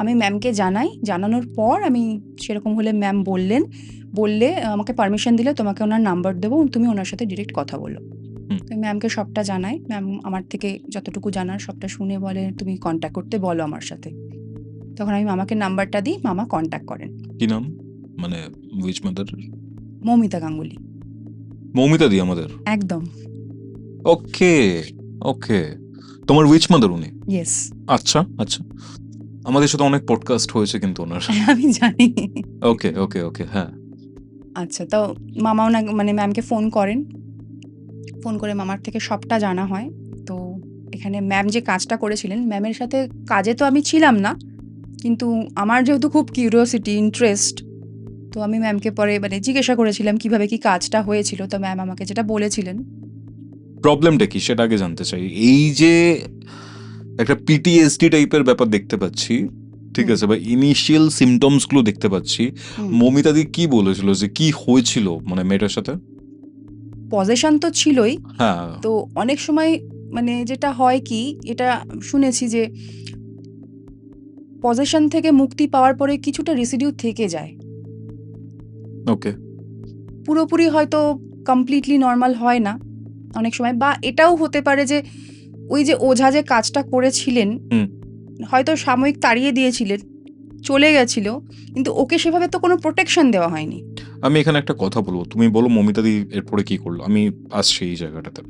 আমি ম্যামকে জানাই, জানানোর পর আমি সেরকম হলে ম্যাম বললে আমাকে পারমিশন দিলে তোমাকে ওনার নাম্বার দেবো, তুমি ওনার সাথে ডিরেক্ট কথা বলো। হুম। তো ম্যামকে সবটা জানাই, ম্যাম আমার থেকে যতটুকু জানার সবটা শুনে বলে তুমি কন্ট্যাক্ট করতে বলো আমার সাথে। তখন আমি মামাকে নাম্বারটা দিই, মামা কন্ট্যাক্ট করেন। কি নাম? মানে উইচ মাদার? মৌমিতা গাঙ্গুলি। মৌমিতা দি আমাদের? একদম, ওকে, ওকে। তোমার উইচ মাদার উনি? ইয়েস। আচ্ছা, আচ্ছা। আমাদের সাথে অনেক পডকাস্ট হয়েছে কিন্তু ওনার। আমি জানি। ওকে, ওকে, ওকে, হ্যাঁ। আচ্ছা, তো মামাও না মানে ম্যামকে ফোন করেন, ফোন করে মামার থেকে সবটা জানা হয়। তো এখানে ম্যাম যে কাজটা করেছিলেন, ম্যামের সাথে কাজে তো আমি ছিলাম না, কিন্তু আমার যেহেতু খুব কিউরিওসিটি, ইন্টারেস্ট, তো আমি ম্যামকে পরে মানে জিজ্ঞাসা করেছিলাম কিভাবে কি কাজটা হয়েছিল। তো ম্যাম আমাকে যেটা বলেছিলেন, প্রবলেমটা কি সেটা আগে জানতে চাই। এই যে একটা পিটিএসডি টাইপের ব্যাপার দেখতে পাচ্ছি, ঠিক হুম। আছে, বা ইনিশিয়াল সিমটমস গুলো দেখতে পাচ্ছি, মৌমিতা দি কি বলেছিল যে কি হয়েছিল মানে মেয়েটার সাথে? পজেশন তো ছিলই। হ্যাঁ। তো অনেক সময় মানে যেটা হয় কি, এটা শুনেছি যে পজেশন থেকে মুক্তি পাওয়ার পরে কিছুটা রেসিডিউ থেকে যায়, ওকে। পুরোপুরি হয়তো কমপ্লিটলি নর্মাল হয় না অনেক সময়। বা এটাও হতে পারে যে ওই যে ওঝা যে কাজটা করেছিলেন, হুম। হয়তো সাময়িক তাড়িয়ে দিয়েছিলেন, চলে গেছিল, কিন্তু ওকে সেভাবে তো কোনো প্রোটেকশন দেওয়া হয়নি। আমি এখানে একটা কথা বলবো, তুমি বলো মৌমিতা দি এরপরে কি করলো, আমি আসছি এই জায়গাটাতে।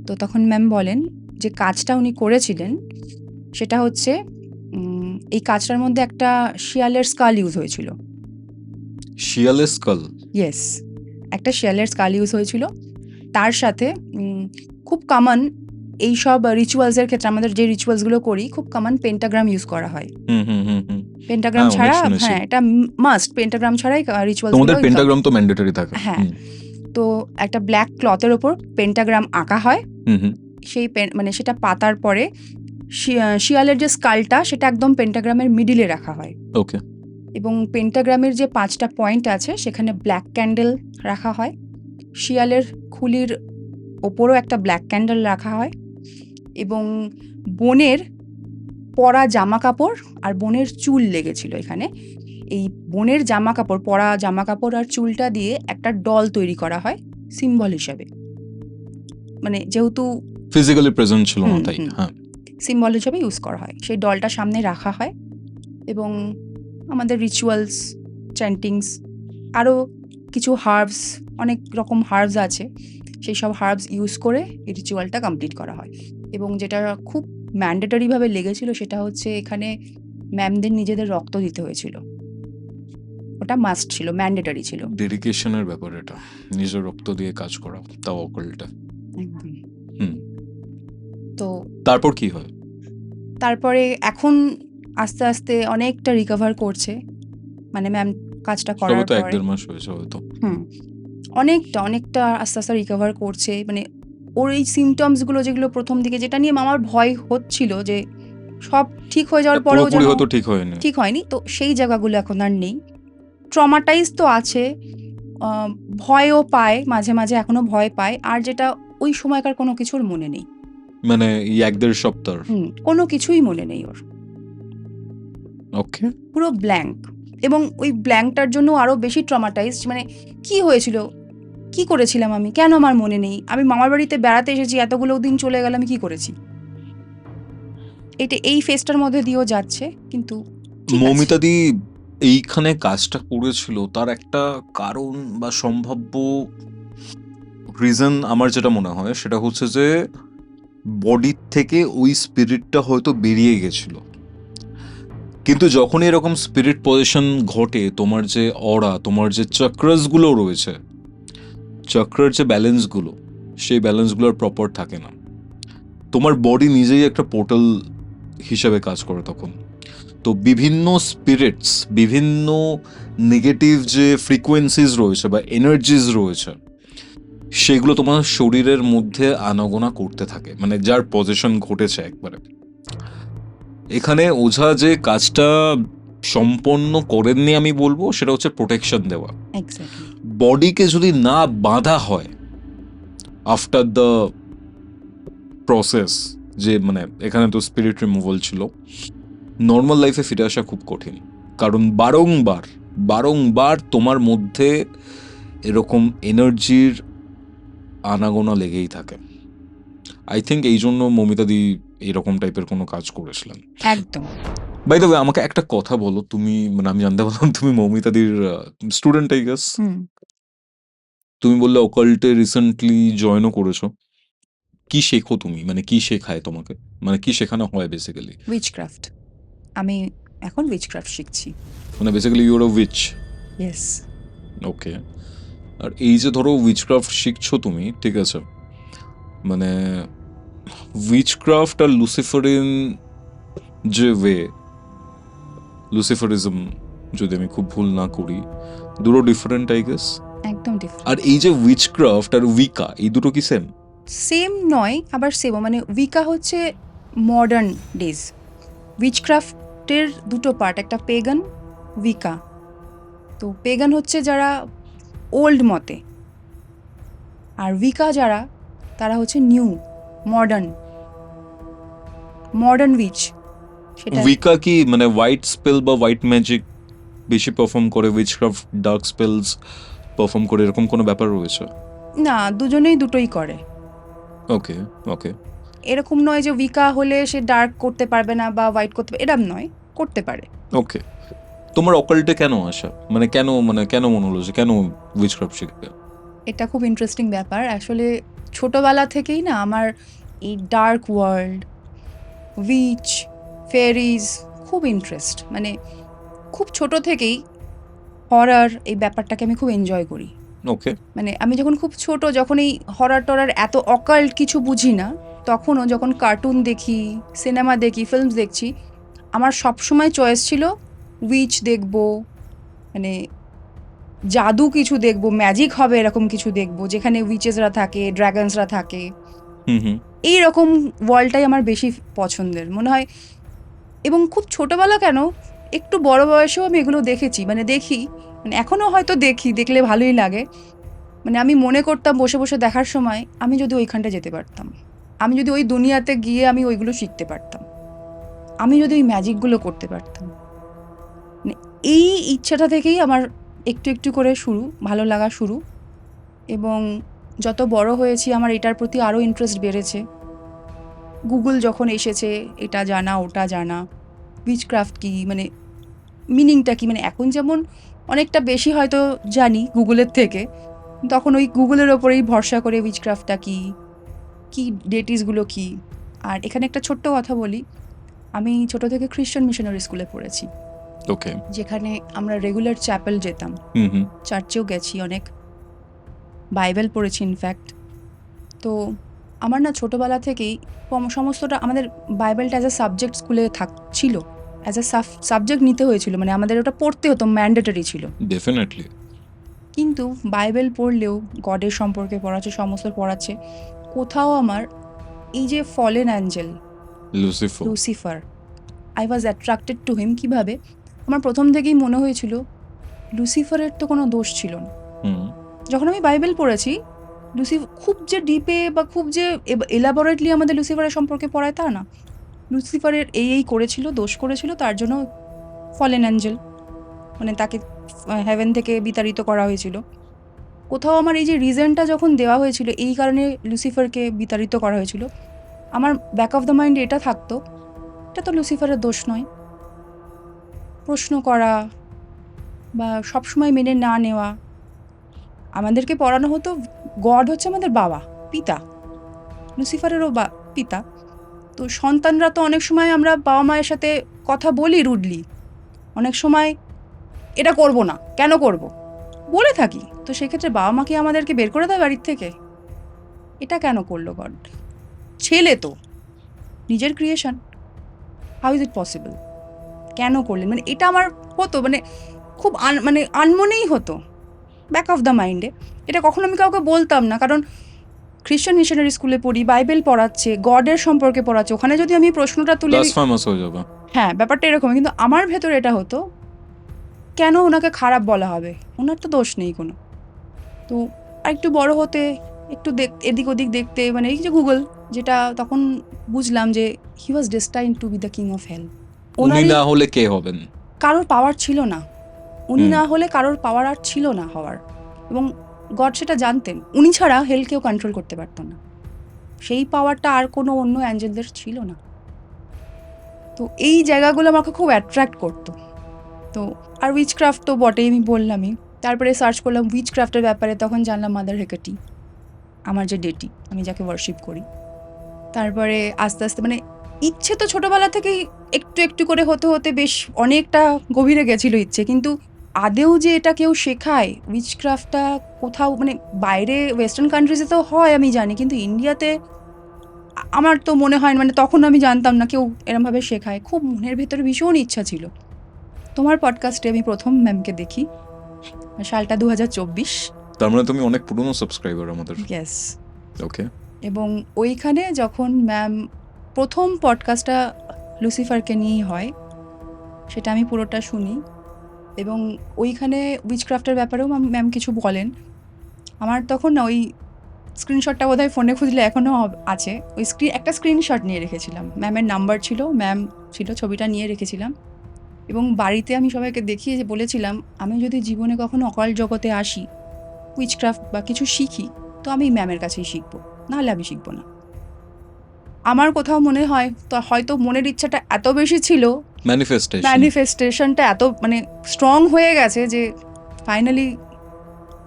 তো তখন ম্যাম বলেন যে কাজটা উনি করেছিলেন সেটা হচ্ছে এই কাজটার মধ্যে একটা শিয়ালের স্কাল ইউজ হয়েছিল। শিয়ালের স্কাল? ইয়েস, একটা শিয়ালের স্কাল ইউজ হয়েছিল। তার সাথে খুব কমন এইসব রিচুয়ালসের ক্ষেত্রে, আমাদের যে রিচুয়ালসগুলো করি, খুব কমন পেন্টাগ্রাম ইউজ করা হয়। হুম, হুম, হুম, হুম। পেন্টাগ্রাম হ্যাঁ, অনেক ছাড়া, শুনেছি। হ্যাঁ, এটা মাস্ট, পেন্টাগ্রাম ছাড়াই তোমাদের রিচুয়ালসগুলো। পেন্টাগ্রাম তো ম্যান্ডেটরি থাকে। হ্যাঁ, তো একটা ব্ল্যাক ক্লথের ওপর পেন্টাগ্রাম আঁকা হয়। হুম, হুম। সেই মানে সেটা পাতার পরে শিয়ালের যে স্কালটা সেটা একদম পেন্টাগ্রামের মিডিলে রাখা হয়। ওকে। এবং পেন্টাগ্রামের যে 5টা পয়েন্ট আছে সেখানে ব্ল্যাক ক্যান্ডেল রাখা হয়। শিয়ালের খুলির ওপরও একটা ব্ল্যাক ক্যান্ডেল রাখা হয়। এবং বোনের পরা জামা কাপড় আর বোনের চুল লেগেছিল এখানে। এই বোনের জামা কাপড়, পরা জামা কাপড় আর চুলটা দিয়ে একটা ডল তৈরি করা হয় সিম্বল হিসাবে। মানে যেহেতু ফিজিক্যালি প্রেজেন্ট ছিল না, হুম, তাই? হুম, হ্যাঁ। সিম্বল হিসাবে ইউজ করা হয়। সেই ডলটা সামনে রাখা হয় এবং আমাদের রিচুয়ালস, চ্যান্টিংস, আরও কিছু হার্বস, অনেক রকম হার্বস আছে, সেই সব হার্বস ইউজ করে এই রিচুয়ালটা কমপ্লিট করা হয়। এবং যেটা খুব ম্যান্ডেটরিভাবে লেগেছিল সেটা হচ্ছে এখানে ম্যামদের নিজেদের রক্ত দিতে হয়েছিল। ওটা মাস্ট ছিল, ম্যান্ডেটরি ছিল। ডেডিকেশনের ব্যাপার এটা, নিজের রক্ত দিয়ে কাজ করা, তাও অকাল্টে। একদম। হুম। তো তারপর কি হয়? তারপরে এখন আস্তে আস্তে অনেকটা রিকভার করছে, মানে ম্যাম কাজটা সবে করার তো পরে 1-1.5 মাস হয়েছে হয়তো। অনেকটা আস্তে আস্তে রিকভার করছে। মানে ওর এই সিমটমসগুলো যেগুলো প্রথম দিকে, যেটা নিয়ে আমার ভয় হচ্ছিল যে সব ঠিক হয়ে যাওয়ার পরেও পুরোপুরি যেন হয়তো ঠিক হয়নি। ঠিক হয়নি। তো সেই জায়গাগুলো এখন আর নেই। ট্রমাটাইজ তো আছে, ভয়ও পায়, মাঝে, মাঝে এখনো ভয় পায়। আর যেটা ওই সময়কার কোনো কিছুর মনে নেই। মানে এই ১-১.৫ সপ্তাহ। কোনো কিছুই মনে নেই ওর। ওকে। পুরো ব্ল্যাঙ্ক। এবং ওই ব্ল্যাঙ্কটার জন্য আরো বেশি ট্রমাটাইজড। মানে কি হয়েছিল? কি করেছিলাম আমি? কেন আমার মনে নেই? আমি মামার বাড়িতে বেড়াতে এসেছি, এতগুলো দিন চলে গেল, আমি কি করেছি? এই ফেজটার মধ্যে দিয়েও যাচ্ছে, কিন্তু ঠিক আছে। মৌমিতাদি এইখানে কাজটা করেছিল তার একটা কারণ বা সম্ভাব্য রিজন আমার যেটা মনে হয় সেটা হচ্ছে যে বডির থেকে ওই স্পিরিটটা হয়তো বেরিয়ে গেছিল। কিন্তু যখনই এরকম স্পিরিট পজিশন ঘটে, তোমার যে অরা, তোমার যে চক্রাসগুলো রয়েছে, চক্রার যে ব্যালেন্সগুলো, সেই ব্যালেন্সগুলোর প্রপার থাকে না। তোমার বডি নিজেই একটা পোর্টাল হিসেবে কাজ করে তখন। তো বিভিন্ন স্পিরিটস, বিভিন্ন নেগেটিভ যে ফ্রিকোয়েন্সিজ রয়েছে বা এনার্জিজ রয়েছে, সেগুলো তোমার শরীরের মধ্যে আনাগোনা করতে থাকে, মানে যার পজিশন ঘটেছে একবারে। এখানে ওঝা যে কাজটা সম্পন্ন করেননি আমি বলবো, সেটা হচ্ছে প্রোটেকশন দেওয়া। এক্স্যাক্টলি। বডিকে যদি না বাঁধা হয় আফটার দ্য প্রসেস, যে মানে এখানে তো স্পিরিট রিমুভাল ছিল, নর্মাল লাইফে ফিরে আসা খুব কঠিন। কারণ বারংবার বারংবার তোমার মধ্যে এরকম এনার্জির আনাগোনা লেগেই থাকে। আই থিঙ্ক এই জন্য মৌমিতাদি এইরকম টাইপের কোনো কাজ করেছিলেন। একদম। বাই দ্য ওয়ে, আমাকে একটা কথা বলো, তুমি মানে আমি জানতে পারলাম তুমি মৌমিতাদির স্টুডেন্ট, আই গেস। তুমি বললে অকাল্টে রিসেন্টলি জয়েনও করেছো। কি শেখো তুমি, মানে কি শেখায় তোমাকে, মানে কি শেখানো হয় বেসিক্যালি? উইচক্রাফট। আমি এখন উইচক্রাফট শিখছি। মানে basically you're a witch. Yes. Okay. আর এই যে ধরো উইচক্রাফট শিখছো তুমি, ঠিক আছে, মানে উইচক্রাফট আর লুসিফারিন যে ওয়ে, লুসিফারিজম যদি আমি খুব ভুল না করি, দুটো ডিফারেন্ট আই গেস। একদম ডিফারেন্ট। আর এই যে উইচক্রাফট আর উইকা, এই দুটো কি সেম? সেম নয়, আবার সেমও। মানে উইকা হচ্ছে মডার্ন ডেজ। উইচক্রাফটের দুটো পার্ট, একটা পেগান, উইকা। তো পেগান হচ্ছে যারা ওল্ড মতে, আর উইকা যারা, তারা হচ্ছে নিউ, মডার্ন উইচ। সেটা উইকা কি মানে হোয়াইট স্পেল বা হোয়াইট ম্যাজিক বেশি পারফর্ম করে, উইচক্রাফট ডার্ক স্পেলস পারফর্ম করে, এরকম কোনো ব্যাপার রয়েছে? না, দুজনেই দুটোই করে। ওকে ওকে। এরকম নয় যে উইকা হলে সে ডার্ক করতে পারবে না বা হোয়াইট করতে পারবে, এরকম নয়, করতে পারে। ওকে। তোমার অকাল্টে কেন আসা, মানে কেন মনে হলো যে কেন উইচক্রাফট শিখবে? এটা খুব ইন্টারেস্টিং ব্যাপার। আসলে ছোটবেলা থেকেই না আমার এই ডার্ক ওয়ার্ল্ড, উইচ, ফেয়ারিজ খুব ইন্টারেস্ট। মানে খুব ছোট থেকেই হরর এই ব্যাপারটাকে আমি খুব এনজয় করি। ওকে। মানে আমি যখন খুব ছোট, যখন এই হরর টরর এত অকাল্ট কিছু বুঝি না, তখনও যখন কার্টুন দেখি, সিনেমা দেখি, ফিল্মস দেখছি, আমার সবসময় চয়েস ছিল উইচ দেখবো, মানে জাদু কিছু দেখবো, ম্যাজিক হবে এরকম কিছু দেখবো, যেখানে উইচেসরা থাকে, ড্রাগনসরা থাকে। হুম। এই রকম ওয়ার্ল্ডটাই আমার বেশি পছন্দের মনে হয়। এবং খুব ছোটবেলা কেন, একটু বড় বয়সেও আমি এগুলো দেখেছি, মানে দেখি, মানে এখনও হয়তো দেখি, দেখলে ভালোই লাগে। মানে আমি মনে করতাম বসে বসে দেখার সময়, আমি যদি ওইখানটা যেতে পারতাম, আমি যদি ওই দুনিয়াতে গিয়ে আমি ওইগুলো শিখতে পারতাম, আমি যদি ওই ম্যাজিকগুলো করতে পারতাম। মানে এই ইচ্ছাটা থেকেই আমার একটু একটু করে ভালো লাগা শুরু। এবং যত বড় হয়েছি আমার এটার প্রতি আরও ইন্টারেস্ট বেড়েছে। গুগল যখন এসেছে, এটা জানা ওটা জানা, উইচক্রাফট কী, মানে মিনিংটা কী, মানে এখন যেমন অনেকটা বেশি হয়তো জানি গুগলের থেকে, তখন ওই গুগলের ওপরেই ভরসা করে উইচক্রাফটটা কী, কী ডেটিসগুলো কী। আর এখানে একটা ছোট্ট কথা বলি, আমি ছোট থেকে খ্রিস্টান মিশনারি স্কুলে পড়েছি, ওকে। যেখানে আমরা রেগুলার চ্যাপেল যেতাম, হুম। চার্চেও গেছি অনেক, বাইবেল পড়েছি ইনফ্যাক্ট। তো আমার না ছোটোবেলা থেকেই সমস্তটা, আমাদের বাইবেলটা অ্যাজ আ সাবজেক্ট স্কুলে ছিল, অ্যাজ আ সাবজেক্ট নিতে হয়েছিল, মানে আমাদের ওটা পড়তে হতো, ম্যান্ডেটরি ছিল। ডেফিনেটলি। কিন্তু বাইবেল পড়লেও, গডের সম্পর্কে পড়াচ্ছে, সমস্ত পড়াচ্ছে, কোথাও আমার এই যে fallen Angel Lucifer, Lucifer, I was attracted to him. কীভাবে? আমার প্রথম থেকেই মনে হয়েছিল লুসিফারের তো কোনো দোষ ছিল না। হুম যখন আমি বাইবেল পড়েছি, খুব যে ডিপে বা খুব যে এলাবোরেটলি আমাদের লুসিফারের সম্পর্কে পড়ায় তা না। লুসিফারের এই করেছিল, দোষ করেছিল, তার জন্য ফলেন অ্যাঞ্জেল, মানে তাকে হেভেন থেকে বিতাড়িত করা হয়েছিল। কোথাও আমার এই যে রিজনটা যখন দেওয়া হয়েছিল, এই কারণে লুসিফারকে বিতাড়িত করা হয়েছিল, আমার ব্যাক অফ দ্য মাইন্ডে এটা থাকতো, এটা তো লুসিফারের দোষ নয়। প্রশ্ন করা বা সবসময় মেনে না নেওয়া। আমাদেরকে পড়ানো হতো গড হচ্ছে আমাদের বাবা, পিতা, লুসিফারেরও পিতা। তো সন্তানরা তো অনেক সময় আমরা বাবা মায়ের সাথে কথা বলি রুডলি, অনেক সময় এটা করব না, কেন করব বলে থাকি। তো সেক্ষেত্রে বাবা মা কি আমাদেরকে বের করে দেয় বাড়ির থেকে? এটা কেন করলো গড? ছেলে তো নিজের creation, how is it possible? কেন করলেন? মানে এটা আমার হতো, মানে খুব মানে আনমনেই হতো ব্যাক অফ দ্য মাইন্ডে। এটা কখনো আমি কাউকে বলতাম না, কারণ খ্রিস্টান মিশনারি স্কুলে পড়ি, বাইবেল পড়াচ্ছে, গডের সম্পর্কে পড়াচ্ছে, ওখানে যদি আমি প্রশ্নটা তুলে ব্লাসফেমাস হয়ে যাবে। হ্যাঁ, ব্যাপারটা এরকম। কিন্তু আমার ভেতরে এটা হতো, কেন ওনাকে খারাপ বলা হবে? ওনার তো দোষ নেই কোনো। তো আরেকটু বড় হতে, একটু এদিক ওদিক দেখতে, মানে এই যে গুগল, যেটা তখন বুঝলাম যে he was destined to be the king of hell. উনি না হলে কে হবেন? কারোর পাওয়ার ছিল না, উনি না হলে কারোর পাওয়ার আর ছিল না হওয়ার, এবং গড সেটা জানতেন। উনি ছাড়া হেল কেউ কন্ট্রোল করতে পারতো না, সেই পাওয়ারটা আর কোনো অন্য অ্যাঞ্জেলদের ছিল না। তো এই জায়গাগুলো আমাকে খুব অ্যাট্রাক্ট করতো। তো আর উইচক্রাফট তো বটেই, আমি বললামই। তারপরে সার্চ করলাম উইচক্রাফটের ব্যাপারে, তখন জানলাম মাদার হেকাটি, আমার যে ডেটি, আমি যাকে ওয়ার্শিপ করি। তারপরে আস্তে আস্তে, মানে ইচ্ছে তো ছোটোবেলা থেকেই একটু একটু করে হতে হতে বেশ অনেকটা গভীরে গেছিলো ইচ্ছে, কিন্তু আদেও যে এটা কেউ শেখায় উইচক্রাফটটা কোথাও, মানে বাইরে ওয়েস্টার্ন কান্ট্রিজে তো হয় আমি জানি, কিন্তু ইন্ডিয়াতে আমার তো মনে হয়, মানে তখন আমি জানতাম না কেউ এরমভাবে শেখায়। খুব মনের ভেতরে ভীষণ ইচ্ছা ছিল। তোমার পডকাস্টে আমি প্রথম ম্যামকে দেখি, সালটা 2024। তার মানে তুমি অনেক পুরনো সাবস্ক্রাইবার আমাদের। ইয়েস। ওকে। এবং ওইখানে যখন ম্যাম প্রথম পডকাস্টটা লুসিফারকে নিয়েই হয়, সেটা আমি পুরোটা শুনি, এবং ওইখানে উইচক্রাফটের ব্যাপারেও ম্যাম কিছু বলেন। আমার তখন না ওই স্ক্রিনশটটা বোধহয় ফোনে খুঁজলে এখনও আছে, ওই একটা স্ক্রিনশট নিয়ে রেখেছিলাম, ম্যামের নাম্বার ছিল, ম্যাম ছিল, ছবিটা নিয়ে রেখেছিলাম। এবং বাড়িতে আমি সবাইকে দেখিয়ে যে বলেছিলাম, আমি যদি জীবনে কখনো অকাল জগতে আসি, উইচক্রাফট বা কিছু শিখি, তো আমি ম্যামের কাছেই শিখবো, নাহলে আমি শিখবো না। আমার কোথাও মনে হয় তো হয়তো মনের ইচ্ছাটা এত বেশি ছিল, ম্যানিফেস্টেশনটা এত মানে স্ট্রং হয়ে গেছে যে ফাইনালি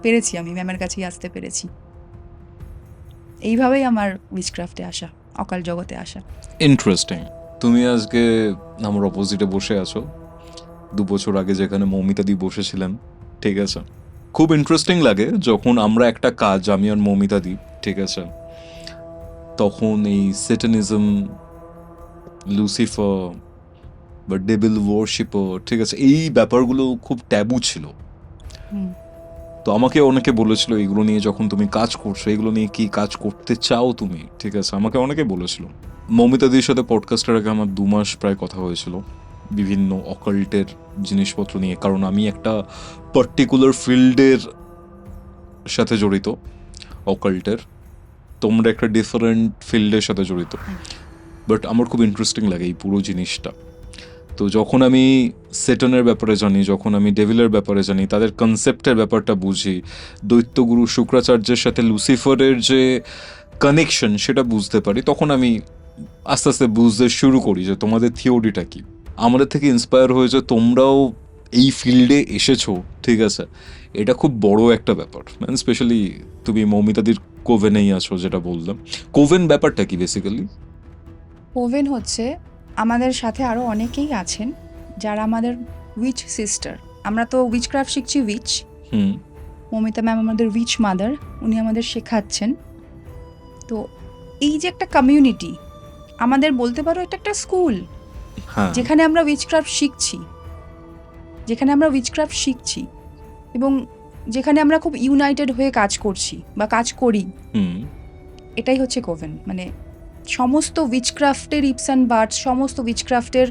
পেরেছি, আমি ম্যামের কাছেই আসতে পেরেছি। এইভাবেই আমার উইচক্রাফটে আসা, অকাল জগতে আসা। ইন্টারেস্টিং। তুমি আজকে আমার অপোজিটে বসে আছো, 2 বছর আগে যেখানে মৌমিতাদি বসেছিলেন, ঠিক আছে? খুব ইন্টারেস্টিং লাগে যখন আমরা একটা কাজ, আমি আর মৌমিতাদি, ঠিক আছে, তখন এই সেটানিজম, লুসিফার বা ডেভিল ওয়ারশিপার, ঠিক আছে, এই ব্যাপারগুলো খুব ট্যাবু ছিল। তো আমাকে অনেকে বলেছিল এগুলো নিয়ে, যখন তুমি কাজ করছো, এগুলো নিয়ে কি কাজ করতে চাও তুমি, ঠিক আছে, আমাকে অনেকে বলেছিল। মৌমিতাদির সাথে পডকাস্টের আগে আমার 2 মাস প্রায় কথা হয়েছিল বিভিন্ন অকাল্টের জিনিসপত্র নিয়ে, কারণ আমি একটা পার্টিকুলার ফিল্ডের সাথে জড়িত, অকাল্টের। তোমরা একটা ডিফারেন্ট ফিল্ডের সাথে জড়িত, বাট আমার খুব ইন্টারেস্টিং লাগে এই পুরো জিনিসটা। তো যখন আমি সেটনের ব্যাপারে জানি, যখন আমি ডেভিলের ব্যাপারে জানি, তাদের কনসেপ্টের ব্যাপারটা বুঝি, দৈত্যগুরু শুক্রাচার্যের সাথে লুসিফারের যে কানেকশন সেটা বুঝতে পারি, তখন আমি আস্তে আস্তে বুঝতে শুরু করি যে তোমাদের থিওরিটা কি। আমাদের থেকে ইন্সপায়ার হয়েছে, তোমরাও এই ফিল্ডে এসেছো, ঠিক আছে, এটা খুব বড় একটা ব্যাপার। মানে স্পেশালি তুমি মৌমিতাদির কোভেনেই আছো, যেটা বললাম। কোভেন ব্যাপারটা কি বেসিক্যালি? কোভেন হচ্ছে, আমাদের সাথে আরও অনেকেই আছেন যারা আমাদের উইচ সিস্টার। আমরা তো উইচক্রাফট শিখছি উইচ, মৌমিতা ম্যাম আমাদের উইচ মাদার, উনি আমাদের শেখাচ্ছেন। তো এই যে একটা কমিউনিটি, আমাদের বলতে পারো এটা একটা স্কুল, যেখানে আমরা উইচক্রাফট শিখছি, এবং যেখানে আমরা খুব ইউনাইটেড হয়ে কাজ করছি বা কাজ করি, এটাই হচ্ছে কোভেন। মানে সমস্ত উইচক্রাফটের ইপস অ্যান্ড বার্ডস, সমস্ত উইচক্রাফটের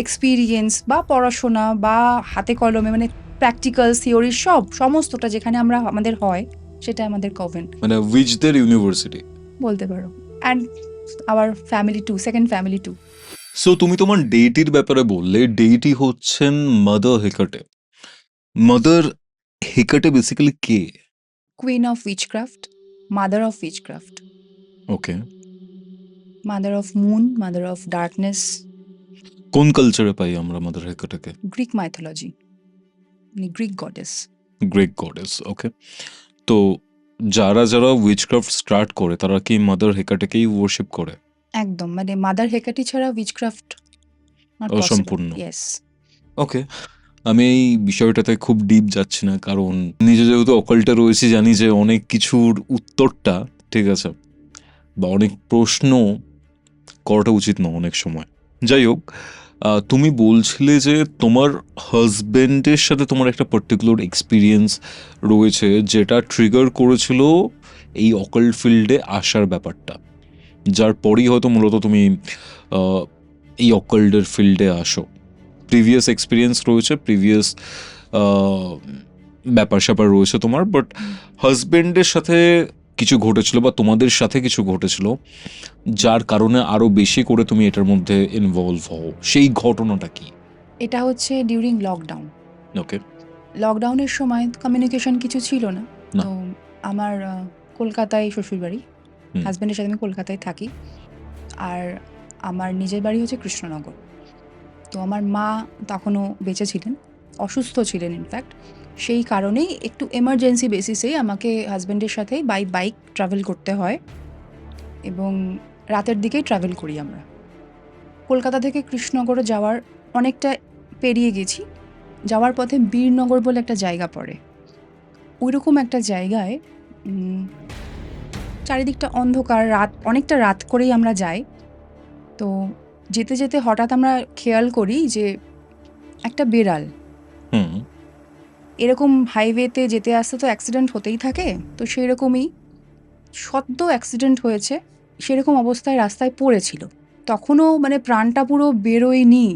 এক্সপেরিয়েন্স বা পড়াশোনা বা হাতে কলমে মানে প্র্যাকটিক্যাল থিওরি সমস্তটা যেখানে আমরা আমাদের হয় সেটা আমাদের কভেন মানে উইচদের ইউনিভার্সিটি। বলতে পারো। And our family too, second family too. So তুমি তোমার ডেইটির ব্যাপারে বললে, ডেইটি হচ্ছেন mother Hecate. Mother Hecate basically কে? Queen of witchcraft, mother of witchcraft, okay. Mother of moon, mother of darkness. কোন কালচারে পাই আমরা মাদার হেকাটেকে? Greek mythology, Greek goddess. Greek goddess, okay. তো যারা যারা উইচক্রাফট স্টার্ট করে তারা কি মাদার হেকাটেকেই ওয়ার্শিপ করে? একদম, মানে মাদার হেকাটি ছাড়া উইচক্রাফট অসম্পূর্ণ। ইয়েস। ওকে, আমি এই বিষয়টাতে খুব ডিপ যাচ্ছি না, কারণ নিজে যেহেতু অকাল্টে রয়েছি জানি যে অনেক কিছুর উত্তরটা, ঠিক আছে, বা অনেক প্রশ্ন করাটা উচিত না অনেক সময়। যাই হোক, তুমি বলছিলে যে তোমার হাজবেন্ডের সাথে তোমার একটা পার্টিকুলার এক্সপিরিয়েন্স রয়েছে যেটা ট্রিগার করেছিল এই অকাল্ট ফিল্ডে আসার ব্যাপারটা, যার পরই হয়তো মূলত তুমি এই অকাল্টের ফিল্ডে আসো। প্রিভিয়াস এক্সপিরিয়েন্স রয়েছে, প্রিভিয়াস ব্যাপার স্যাপার রয়েছে তোমার, বাট হাজবেন্ডের সাথে কিছু ঘটেছিল বা তোমাদের সাথে কিছু ঘটেছিল যার কারণে আরো বেশি করে তুমি এটার মধ্যে ইনভলভ হও। সেই ঘটনাটা কি? এটা হচ্ছে ডিউরিং লকডাউন। ওকে। লকডাউনের সময় কমিউনিকেশন কিছু ছিল না। না। তো আমার কলকাতায় শ্বশুরবাড়ি, হুম। হাজব্যান্ডের সাথে আমি কলকাতায় থাকি। আর আমার নিজের বাড়ি হচ্ছে কৃষ্ণনগর। তো আমার মা তখনও বেঁচে ছিলেন, অসুস্থ ছিলেন ইনফ্যাক্ট। সেই কারণেই একটু এমার্জেন্সি বেসিসেই আমাকে হাজব্যান্ডের সাথেই বাই বাইক ট্রাভেল করতে হয়, এবং রাতের দিকেই ট্রাভেল করি আমরা। কলকাতা থেকে কৃষ্ণনগর যাওয়ার অনেকটা পেরিয়ে গেছি। যাওয়ার পথে বীরনগর বলে একটা জায়গা পড়ে। ওইরকম একটা জায়গায় চারিদিকটা অন্ধকার, রাত, অনেকটা রাত করেই আমরা যাই। তো যেতে যেতে হঠাৎ আমরা খেয়াল করি যে একটা বেড়াল, হুম। এরকম হাইওয়েতে যেতে আসতে তো অ্যাক্সিডেন্ট হতেই থাকে, তো সেই রকমই সদ্য অ্যাক্সিডেন্ট হয়েছে সেরকম অবস্থায় রাস্তায় পড়েছিল। তখনও মানে প্রাণটা পুরো বেরোয়নি,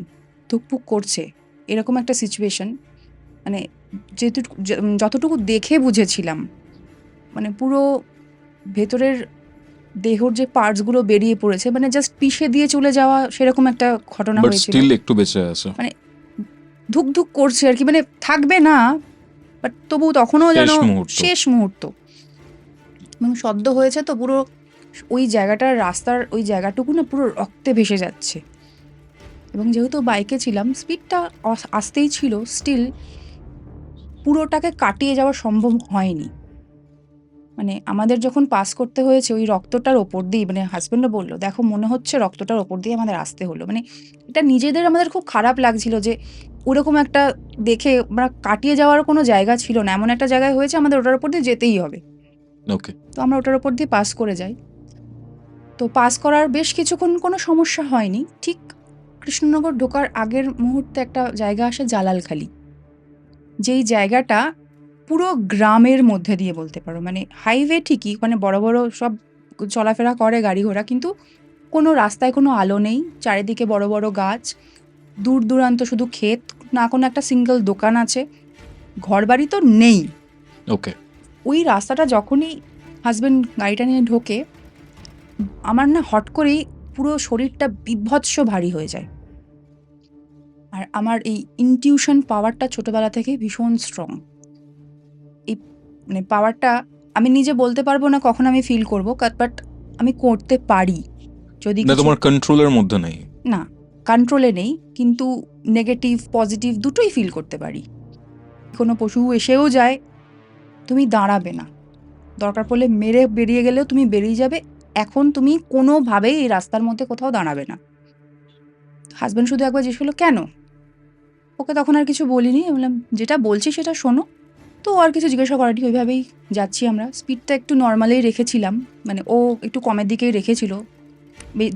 ধুকপুক করছে, এরকম একটা সিচুয়েশন। মানে যতটুকু দেখে বুঝেছিলাম, মানে পুরো ভেতরের দেহর যে পার্টসগুলো বেরিয়ে পড়েছে, মানে জাস্ট পিষে দিয়ে চলে যাওয়া, সেরকম একটা ঘটনা বাট হয়েছিল। স্টিল একটু বেঁচে আছে। মানে ধুক ধুক করছে আর কি, মানে থাকবে না, বাট তবু তখনও যেন শেষ মুহূর্ত। শেষ মুহূর্ত। এবং সদ্য হয়েছে তো পুরো ওই জায়গাটার, রাস্তার ওই জায়গাটুকু না পুরো রক্তে ভেসে যাচ্ছে। এবং যেহেতু বাইকে ছিলাম, স্পিডটা আসতেই ছিল, স্টিল পুরোটাকে কাটিয়ে যাওয়া সম্ভব হয়নি। মানে আমাদের যখন পাস করতে হয়েছে ওই রক্তটার ওপর দিয়ে, মানে হাজব্যান্ডও বললো, দেখো মনে হচ্ছে রক্তটার ওপর দিয়ে আমাদের আসতে হলো। মানে এটা নিজেদের আমাদের খুব খারাপ লাগছিল যে ওরকম একটা দেখে আমরা কাটিয়ে যাওয়ার কোনো জায়গা ছিল না, এমন একটা জায়গায় হয়েছে আমাদের ওটার ওপর দিয়ে যেতেই হবে। ওকে। তো আমরা ওটার ওপর দিয়ে পাস করে যাই। তো পাস করার বেশ কিছুক্ষণ কোনো সমস্যা হয়নি। ঠিক কৃষ্ণনগর ঢোকার আগের মুহূর্তে একটা জায়গা আসে জালালখালি, যেই জায়গাটা পুরো গ্রামের মধ্যে দিয়ে বলতে পারো, মানে হাইওয়ে ঠিকই, মানে বড় বড় সব চলাফেরা করে গাড়ি ঘোড়া, কিন্তু কোনো রাস্তায় কোনো আলো নেই, চারিদিকে বড় বড় গাছ, দূর দূরান্ত শুধু ক্ষেত, না কোনো একটা সিঙ্গেল দোকান আছে, ঘরবাড়ি তো নেই। ওকে। ওই রাস্তাটা যখনই হাজব্যান্ড গাড়িটা নিয়ে ঢোকে, আমার না হট করেই পুরো শরীরটা বিভৎস ভারী হয়ে যায়। আর আমার এই ইনটিউশন পাওয়ারটা ছোটবেলা থেকে ভীষণ স্ট্রং। এই মানে পাওয়ারটা আমি নিজে বলতে পারবো না কখন আমি ফিল করবো, বাট আমি করতে পারি। যদি না, কিছু তোমার কন্ট্রোলের মধ্যে নেই। না, কন্ট্রোলে নেই, কিন্তু নেগেটিভ পজিটিভ দুটোই ফিল করতে পারি। কোনো পশু এসেও যায়, তুমি দাঁড়াবে না, দরকার পড়লে মেরে বেরিয়ে গেলেও তুমি বেরিয়ে যাবে, এখন তুমি কোনোভাবেই এই রাস্তার মধ্যে কোথাও দাঁড়াবে না। হাজব্যান্ড শুধু একবার জিজ্ঞেস করলো কেন, ওকে তখন আর কিছু বলিনি, বললাম যেটা বলছি সেটা শোনো। তো ও আর কিছু জিজ্ঞাসা করেনি, ওইভাবেই যাচ্ছি আমরা। স্পিডটা একটু নর্মালেই রেখেছিলাম, মানে ও একটু কমের দিকেই রেখেছিল,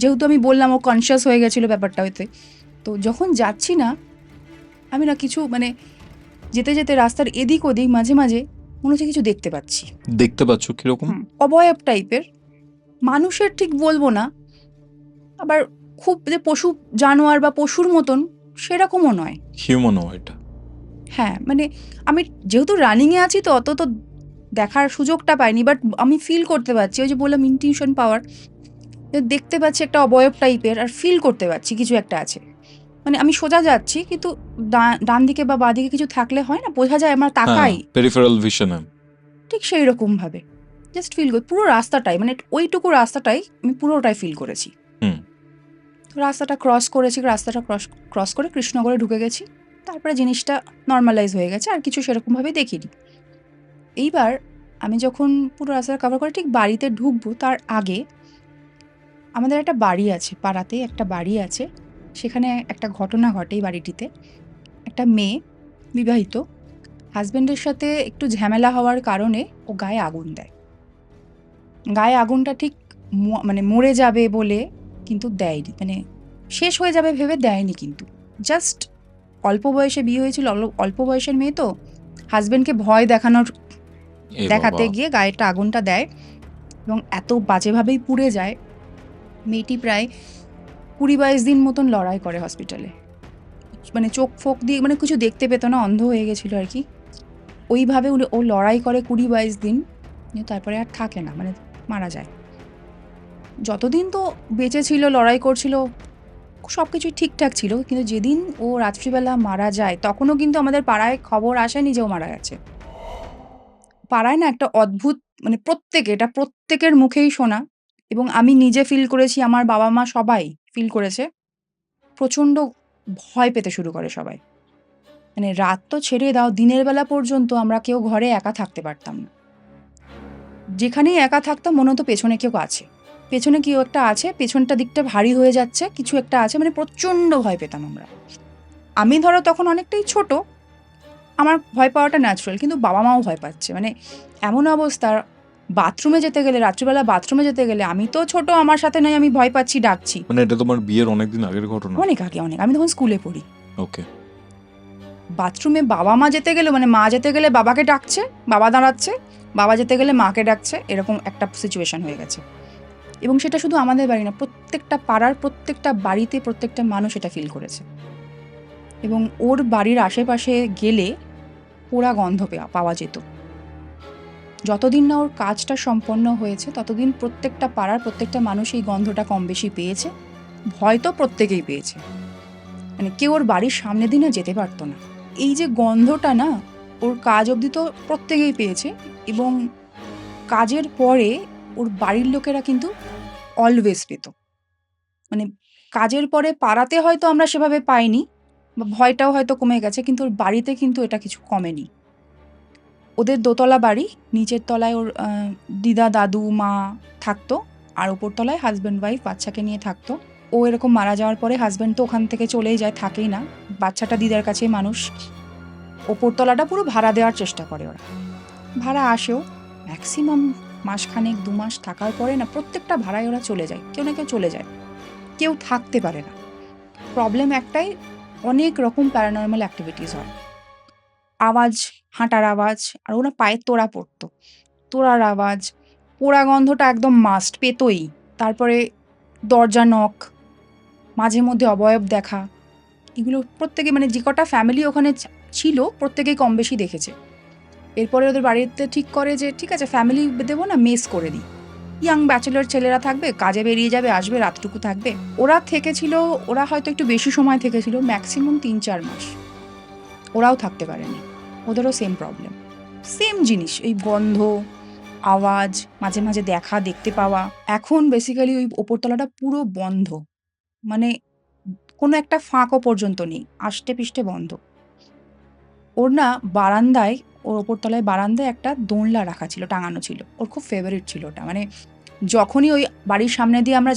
যেহেতু আমি বললাম ও কনসিয়াস হয়ে গেছিলো ব্যাপারটা হইতে। তো যখন যাচ্ছি না, আমি না কিছু মানে যেতে যেতে রাস্তার এদিক ওদিক মাঝে মাঝে মনে হচ্ছে কিছু দেখতে পাচ্ছি। দেখতে পাচ্ছ কিরকম? অবয়ব টাইপের, মানুষের ঠিক বলবো না, আবার খুব যে পশু জানোয়ার বা পশুর মতন সেরকমও নয়। হিউম্যানয়েড। হ্যাঁ, মানে আমি যেহেতু রানিংয়ে আছি তো অত তো দেখার সুযোগটা পাইনি। বাট আমি ফিল করতে পারছি। ওই যে বললাম ইনটিউশন পাওয়ার। দেখতে পাচ্ছি একটা অবয়ব টাইপের আর ফিল করতে পারছি কিছু একটা আছে। মানে আমি সোজা যাচ্ছি কিন্তু ডান দিকে বা বাঁদিকে কিছু থাকলে হয় না? বোঝা যায় আমরা হ্যাঁ, তাকাই। পেরিফেরাল ভিশনে। ঠিক সেইরকমভাবে। জাস্ট ফিল করি। পুরো রাস্তাটাই মানে ওইটুকু রাস্তাটাই আমি পুরোটাই ফিল করেছি। হুম। তো রাস্তাটা ক্রস করেছি। রাস্তাটা ক্রস করে কৃষ্ণনগরে ঢুকে গেছি। তারপরে জিনিসটা নরমালাইজ হয়ে গেছে। আর কিছু সেরকমভাবে দেখিনি। এইবার আমি যখন পুরো রাস্তাটা কভার করে ঠিক বাড়িতে ঢুকবো তার আগে আমাদের একটা বাড়ি আছে। পাড়াতেই একটা বাড়ি আছে। সেখানে একটা ঘটনা ঘটে এই বাড়িটিতে। একটা মেয়ে বিবাহিত। হাসব্যান্ডের সাথে একটু ঝামেলা হওয়ার কারণে ও গায়ে আগুন দেয়। গায়ে আগুনটা ঠিক মানে মরে যাবে বলে কিন্তু দেয়নি। মানে শেষ হয়ে যাবে ভেবে দেয়নি কিন্তু। জাস্ট অল্প বয়সে বিয়ে হয়েছিল। অল্প বয়সের মেয়ে তো হাসব্যান্ডকে ভয় এ দেখাতে বাবা! গিয়ে গায়েটা আগুনটা দেয় এবং এত বাজেভাবেই পুড়ে যায়। মেয়েটি প্রায় ২০-২২ দিন মতন লড়াই করে হসপিটালে। মানে চোখ ফোক দিয়ে মানে কিছু দেখতে পেত না, অন্ধ হয়ে গেছিল আর কি। ওইভাবে ও লড়াই করে ২০-২২ দিন, নিয়ে তারপরে আর থাকে না, মানে মারা যায়। যতদিন তো বেঁচে ছিল, লড়াই করছিল, সব কিছুই ঠিকঠাক ছিল। কিন্তু যেদিন ও রাত্রিবেলা মারা যায় তখনও কিন্তু আমাদের পাড়ায় খবর আসেনি যে ও মারা গেছে। পাড়ায় না একটা অদ্ভুত মানে এটা প্রত্যেকের মুখেই শোনা এবং আমি নিজে ফিল করেছি, আমার বাবা-মা সবাই ফিল করেছে। প্রচণ্ড ভয় পেতে শুরু করে সবাই। মানে রাত তো ছেড়ে দাও, দিনের বেলা পর্যন্ত আমরা কেউ ঘরে একা থাকতে পারতাম না। যেখানেই একা থাকতাম মনে হতো পেছনে কেউ আছে। পেছনে কেউ একটা আছে, পেছনটা দিকটা ভারী হয়ে যাচ্ছে, কিছু একটা আছে, মানে প্রচণ্ড ভয় পেতাম আমরা। আমি ধরো তখন অনেকটাই ছোট, আমার ভয় পাওয়াটা ন্যাচারাল, কিন্তু বাবা-মাও ভয় পাচ্ছে। মানে এমন অবস্থা, বাথরুমে যেতে গেলে, রাত্রিবেলা বাথরুমে যেতে গেলে, আমি তো ছোট, আমার সাথে নয়, আমি ভয় পাচ্ছি, ডাকছি। মানে এটা তোমার বিয়ের অনেকদিন আগের ঘটনা? অনেক আগে, অনেক। আমি তখন স্কুলে পড়ি। ওকে। বাথরুমে বাবা-মা যেতে গেলে, মানে মা যেতে গেলে বাবাকে ডাকছে, বাবা দাঁড়াচ্ছে, বাবা যেতে গেলে মাকে ডাকছে, এরকম একটা সিচুয়েশন হয়ে গেছে। এবং সেটা শুধু আমাদের বাড়ি না, প্রত্যেকটা পাড়ার প্রত্যেকটা বাড়িতে প্রত্যেকটা মানুষ এটা ফিল করেছে। এবং ওর বাড়ির আশেপাশে গেলে পোড়া গন্ধ পাওয়া যেত। যতদিন না ওর কাজটা সম্পন্ন হয়েছে ততদিন প্রত্যেকটা পাড়ার প্রত্যেকটা মানুষ এই গন্ধটা কম বেশি পেয়েছে। ভয় তো প্রত্যেকেই পেয়েছে। মানে কেউ ওর বাড়ির সামনে দিয়ে না যেতে পারতো না। এই যে গন্ধটা না, ওর কাজ অবধি তো প্রত্যেকেই পেয়েছে এবং কাজের পরে ওর বাড়ির লোকেরা কিন্তু অলওয়েজ পেত। মানে কাজের পরে পাড়াতে হয়তো আমরা সেভাবে পাইনি বা ভয়টাও হয়তো কমে গেছে, কিন্তু ওর বাড়িতে কিন্তু এটা কিছু কমেনি। ওদের দোতলা বাড়ি, নিচের তলায় ওর দিদা, দাদু, মা থাকতো আর ওপর তলায় হাসব্যান্ড ওয়াইফ বাচ্চাকে নিয়ে থাকতো। ও এরকম মারা যাওয়ার পরে হাসব্যান্ড তো ওখান থেকে চলেই যায়, থাকেই না। বাচ্চাটা দিদার কাছেই মানুষ। ওপর তলাটা পুরো ভাড়া দেওয়ার চেষ্টা করে ওরা। ভাড়া আসেও ম্যাক্সিমাম মাসখানেক ২ মাস থাকার পরে না প্রত্যেকটা ভাড়ায় ওরা চলে যায়। কেউ না কেউ চলে যায়। কেউ থাকতে পারে না। প্রবলেম একটাই, অনেক রকম প্যারানর্মাল অ্যাক্টিভিটিস হয়। আওয়াজ, হাঁটার আওয়াজ, আর ওরা পায়ে তোড়া পড়তো। তোড়ার আওয়াজ, পোড়া গন্ধটা একদম মাস্ট, পেতোই। তারপরে দরজা নক, মাঝে মধ্যে অবয়ব দেখা, এগুলো প্রত্যেকে মানে যে কটা ফ্যামিলি ওখানে ছিল প্রত্যেকেই কম বেশি দেখেছে। এরপরে ওদের বাড়িতে ঠিক করে যে ঠিক আছে ফ্যামিলি দেবো না, মেস করে দিই। ইয়াং ব্যাচেলর ছেলেরা থাকবে, কাজে বেরিয়ে যাবে, আসবে, রাতটুকু থাকবে। ওরা থেকেছিল, ওরা হয়তো একটু বেশি সময় থেকেছিল, ম্যাক্সিমাম ৩-৪ মাস। ওরাও থাকতে পারেনি। ওদেরও সেম প্রবলেম, সেম জিনিস, এই গন্ধ, আওয়াজ, মাঝে মাঝে দেখতে পাওয়া। এখন বেসিক্যালি ওই ওপরতলাটা পুরো বন্ধ, মানে কোনো একটা ফাঁকও পর্যন্ত নেই, আষ্টে পিষ্টে বন্ধ। ওর না বারান্দায়, ওর ওপরতলায় বারান্দায় একটা দোলনা রাখা ছিল, টাঙানো ছিল। ওর খুব ফেভারিট ছিল ওটা। মানে যখনই ওই বাড়ির সামনে দিয়ে আমরা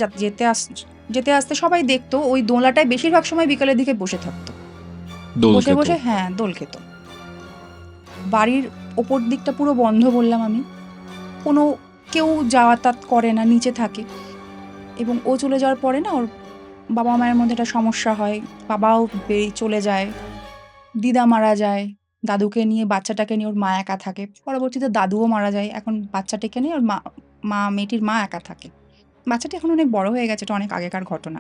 যেতে আসতে সবাই দেখতো, ওই দোলনাটায় বেশিরভাগ সময় বিকালের দিকে বসে থাকতো। দোল বসে খেত? বসে হ্যাঁ, দোল খেত। বাড়ির ওপর দিকটা পুরো বন্ধ বললাম আমি। কোনো কেউ যাতায়াত করে না, নিচে থাকে। এবং ও চলে যাওয়ার পরে না ওর বাবা-মায়ের মধ্যে একটা সমস্যা হয়। বাবাও চলে যায়, দিদা মারা যায়, দাদুকে নিয়ে, বাচ্চাটাকে নিয়ে ওর মা একা থাকে। পরবর্তীতে দাদুও মারা যায়। এখন বাচ্চাটাকে নিয়ে ওর মেয়েটির মা একা থাকে। বাচ্চাটা এখন অনেক বড় হয়ে গেছে, এটা অনেক আগেকার ঘটনা।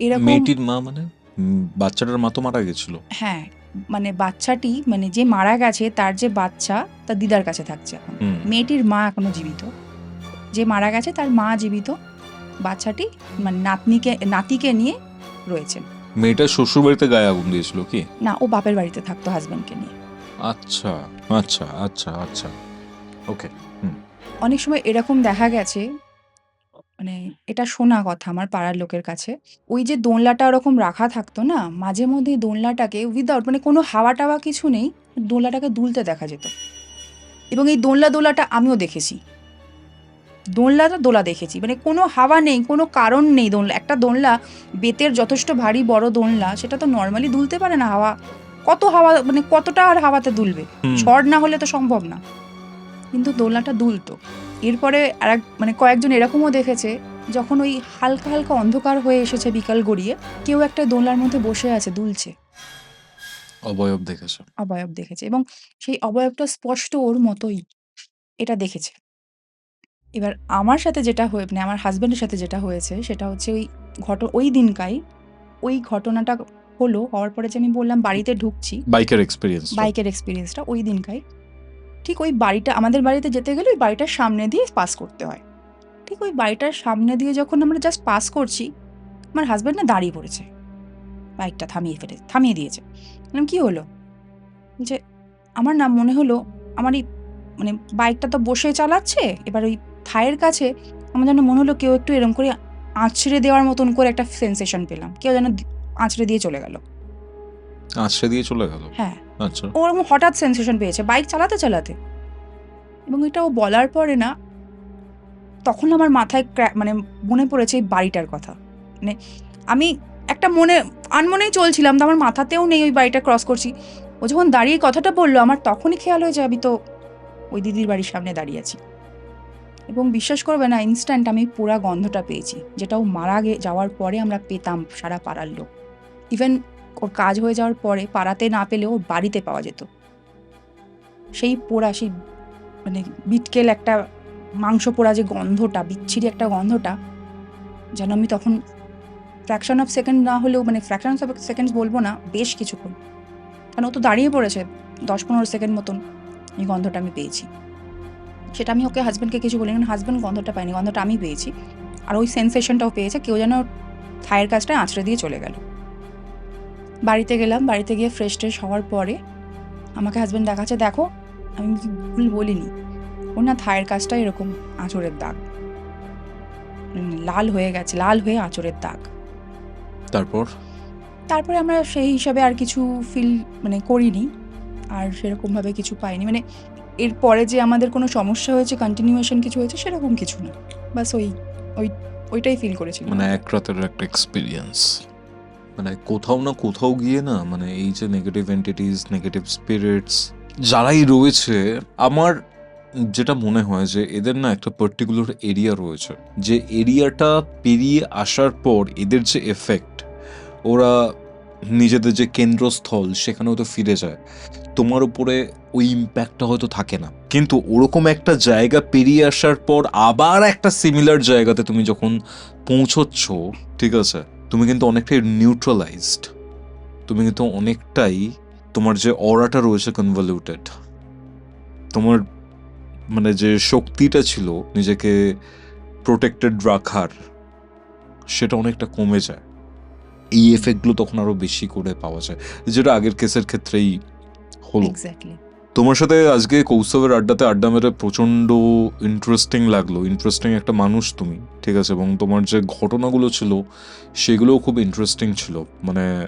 এরকম মেয়েটির মা মানে? বাচ্চাটার মা তো মারা গেছিল। হ্যাঁ, মানে বাচ্চাটি মানে যে মারা গেছে তার যে বাচ্চা তার দিদার কাছে থাকছে এখন। হুম। মেয়েটির মা এখনো জীবিত। যে মারা গেছে তার মা জীবিত। বাচ্চাটি মানে নাতিকে নিয়ে রয়েছেন। মেয়েটা শ্বশুর বাড়িতে গায়ে আগুন দিয়েছিল কি? না, ও বাপের বাড়িতে থাকতো হাসব্যান্ডকে নিয়ে। আচ্ছা আচ্ছা আচ্ছা আচ্ছা, ওকে। অনেক সময় এরকম দেখা গেছে, মানে এটা শোনা কথা আমার পাড়ার লোকের কাছে। ওই যে দোলনাটা ওরকম রাখা থাকতো না, মাঝে মধ্যে দোলনাটাকে উইথআউট মানে কোনো হাওয়া-টাওয়া কিছু নেই, দোলনাটাকে দুলতে দেখা যেত। এবং এই দোলাটা আমিও দেখেছি। দোলা দেখেছি। মানে কোনো হাওয়া নেই, কোনো কারণ নেই একটা দোলনা বেতের যথেষ্ট ভারী বড় দোলনা, সেটা তো নরমালি দুলতে পারে না হাওয়া। কত হাওয়া মানে কতটা আর হাওয়াতে দুলবে? ঝড় না হলে তো সম্ভব না। কিন্তু দোলনাটা দুলতো। এরপরে মানে কয়েকজন এরকমও দেখেছে, যখন ওই হালকা, হালকা অন্ধকার হয়ে এসেছে বিকাল গড়িয়ে, কেউ একটা দোলনার মধ্যে বসে আছে, দুলছে। অবয়ব দেখেছে। অবয়ব দেখেছে এবং সেই অবয়বটা স্পষ্ট ওর মতোই। এটা দেখেছে। এবার আমার সাথে যেটা মানে আমার হাসব্যান্ডের সাথে যেটা হয়েছে সেটা হচ্ছে ওই দিনকাই ওই ঘটনাটা হওয়ার পরে যে আমি বললাম বাড়িতে ঢুকছি, বাইকের এক্সপেরিয়েন্স। বাইকের এক্সপেরিয়েন্সটা ওই দিনকাই। ঠিক ওই বাড়িটা আমাদের বাড়িতে যেতে গেলে ওই বাড়িটার সামনে দিয়ে পাস করতে হয়। ঠিক ওই বাড়িটার সামনে দিয়ে যখন আমরা জাস্ট পাস করছি, আমার হাসব্যান্ড না দাঁড়িয়ে পড়েছে। বাইকটা থামিয়ে দিয়েছে। বললাম, "কি হলো?" বলছে, "আমার না মনে হলো আমার এই মানে বাইকটা তো বসে চালাচ্ছে, এবার ওই থায়ের কাছে আমার যেন মনে হলো কেউ একটু এরকম করে আঁচড়ে দেওয়ার মতন করে একটা সেন্সেশন পেলাম। কেউ যেন আঁচড়ে দিয়ে চলে গেল।" আছড়ে দিয়ে চলে গেল? হ্যাঁ, আচ্ছা। ও ওরকম হঠাৎ সেন্সেশন পেয়েছে বাইক চালাতে। এবং এটা ও বলার পরে না, তখন আমার মাথায় মানে মনে পড়েছে এই বাড়িটার কথা। মানে আমি একটা আনমনেই চলছিলাম, তো আমার মাথাতেও নেই ওই বাড়িটা ক্রস করছি। ও যখন দাঁড়িয়ে কথাটা বলল, আমার তখনই খেয়াল হয়েছে আমি তো ওই দিদির বাড়ির সামনে দাঁড়িয়ে আছি। এবং বিশ্বাস করবে না, ইনস্ট্যান্ট আমি পোড়া গন্ধটা পেয়েছি, যেটা ও মারা যাওয়ার পরে আমরা পেতাম সারা পাড়ার লোক। ইভেন ওর কাজ হয়ে যাওয়ার পরে পাড়াতে না পেলেও ওর বাড়িতে পাওয়া যেত। সেই পোড়া, সেই মানে বিটকেল একটা মাংস পোড়া যে গন্ধটা, বিচ্ছিরি একটা গন্ধটা, যেন আমি তখন ফ্র্যাকশন অফ সেকেন্ড না হলেও, মানে ফ্র্যাকশন অফ সেকেন্ডস বলবো না, বেশ কিছুক্ষণ, কারণ ও তো দাঁড়িয়ে পড়েছে 10-15 সেকেন্ড মতন, এই গন্ধটা আমি পেয়েছি। সেটা আমি ওকে হাসব্যান্ডকে কিছু বলিনি, কারণ হাসব্যান্ড গন্ধটা পায়নি, গন্ধটা আমি পেয়েছি। আর ওই সেন্সেশনটাও পেয়েছে, কেউ যেন থায়ের কাজটায় আঁচড়ে দিয়ে চলে গেল। বাড়িতে গেলাম, বাড়িতে গিয়ে ফ্রেশ ট্রেশ হওয়ার পরে আমাকে হাসব্যান্ড দেখাচ্ছে, "দেখো আমি কি ভুল বলিনি, ওর না থায়ের কাজটা এরকম আঁচড়ের দাগ, লাল হয়ে আঁচড়ের দাগ।" তারপরে আমরা সেই হিসাবে আর কিছু ফিল মানে করিনি, আর সেরকমভাবে কিছু পাইনি। মানে এরপরে যে আমাদের কোনো সমস্যা হয়েছে, কন্টিনিউয়েশন কিছু হয়েছে, সেরকম কিছু না। বাস ওইটাই ফিল করেছিলাম। মানে এক রাতের একটা এক্সপিরিয়েন্স। মানে কোথাও না কোথাও গিয়ে না, মানে এই যে নেগেটিভ এন্টিটিস, নেগেটিভ স্পিরিটস যারাই রয়েছে, আমার যেটা মনে হয় যে এদের না একটা পার্টিকুলার এরিয়া রয়েছে, যে এরিয়াটা পেরিয়ে আসার পর এদের যে এফেক্ট, ওরা নিজেদের যে কেন্দ্রস্থল সেখানেও তো ফিরে যায়, তোমার উপরে ওই ইম্প্যাক্টটা হয়তো থাকে না। কিন্তু ওরকম একটা জায়গা পেরিয়ে আসার পর আবার একটা সিমিলার জায়গাতে তুমি যখন পৌঁছচ্ছ, ঠিক আছে, তুমি কিন্তু অনেকটাই নিউট্রালাইজড, তুমি কিন্তু অনেকটাই, তোমার যে অরাটা রয়েছে কনভলিউটেড, তোমার মানে যে শক্তিটা ছিল নিজেকে প্রোটেক্টেড রাখার, সেটা অনেকটা কমে যায়। এই এফেক্টগুলো তখন আরো বেশি করে পাওয়া যায়, যেটা আগের কেসের ক্ষেত্রেই হলো। এক্স্যাক্টলি। তোমার সাথে আজকে কৌস্তবের আড্ডা মেরে প্রচণ্ড ইন্টারেস্টিং লাগলো। ইন্টারেস্টিং একটা মানুষ তুমি, ঠিক আছে, এবং তোমার যে ঘটনাগুলো ছিল সেগুলোও খুব ইন্টারেস্টিং ছিল। মানে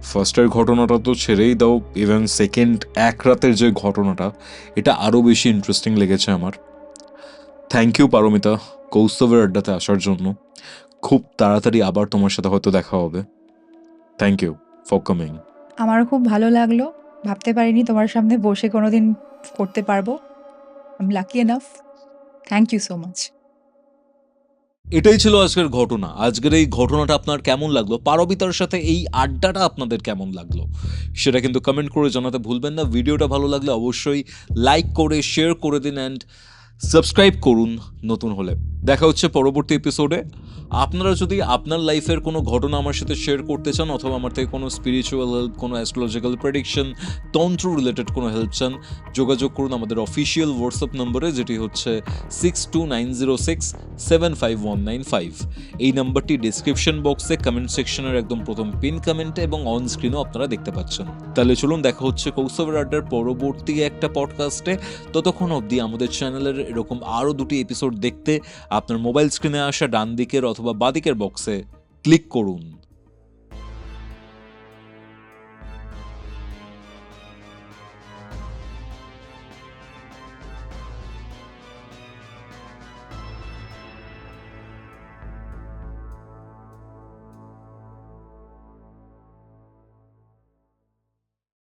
ফার্স্টের ঘটনাটা তো ছেড়েই দাও, ইভেন সেকেন্ড এক রাতের যে ঘটনাটা, এটা আরও বেশি ইন্টারেস্টিং লেগেছে আমার। থ্যাংক ইউ পারমিতা কৌস্তবের আড্ডাতে আসার জন্য। খুব তাড়াতাড়ি আবার তোমার সাথে হয়তো দেখা হবে। Thank you for coming. আমারও খুব ভালো লাগলো। ভাবতে পারিনি তোমার সামনে বসে কোনোদিন করতে পারবো। I am lucky enough. Thank you so much. এটাই ছিল আজকের ঘটনা। আজকের এই ঘটনাটা আপনার কেমন লাগলো, পারমিতার সাথে এই আড্ডাটা আপনাদের কেমন লাগলো, সেটা কিন্তু কমেন্ট করে জানাতে ভুলবেন না। ভিডিওটা ভালো লাগলে অবশ্যই লাইক করে শেয়ার করে দিন অ্যান্ড সাবস্ক্রাইব করুন নতুন হলে। দেখা হচ্ছে পরবর্তী এপিসোডে। আপনারা যদি আপনার লাইফের কোনো ঘটনা আমার সাথে শেয়ার করতে চান অথবা আমার থেকে কোনো স্পিরিচুয়াল হেল্প, কোনো অ্যাস্ট্রোলজিক্যাল প্রেডিকশন, তন্ত্র রিলেটেড কোনো হেল্প চান, যোগাযোগ করুন আমাদের অফিসিয়াল হোয়াটসঅ্যাপ নম্বরে, যেটি হচ্ছে 6290675195। এই নাম্বারটি ডিসক্রিপশন বক্সে, কমেন্ট সেকশনের একদম প্রথম পিন কমেন্টে এবং অন স্ক্রিনও আপনারা দেখতে পাচ্ছেন। তাহলে চলুন দেখা হচ্ছে কৌস্তবের আড্ডার পরবর্তী একটা পডকাস্টে। ততক্ষণ অবধি আমাদের চ্যানেলের এরকম আরও 2টি এপিসোড দেখতে আপনার মোবাইল স্ক্রিনে আসা ডান দিকের অথবা বাঁ দিকের বক্সে ক্লিক করুন।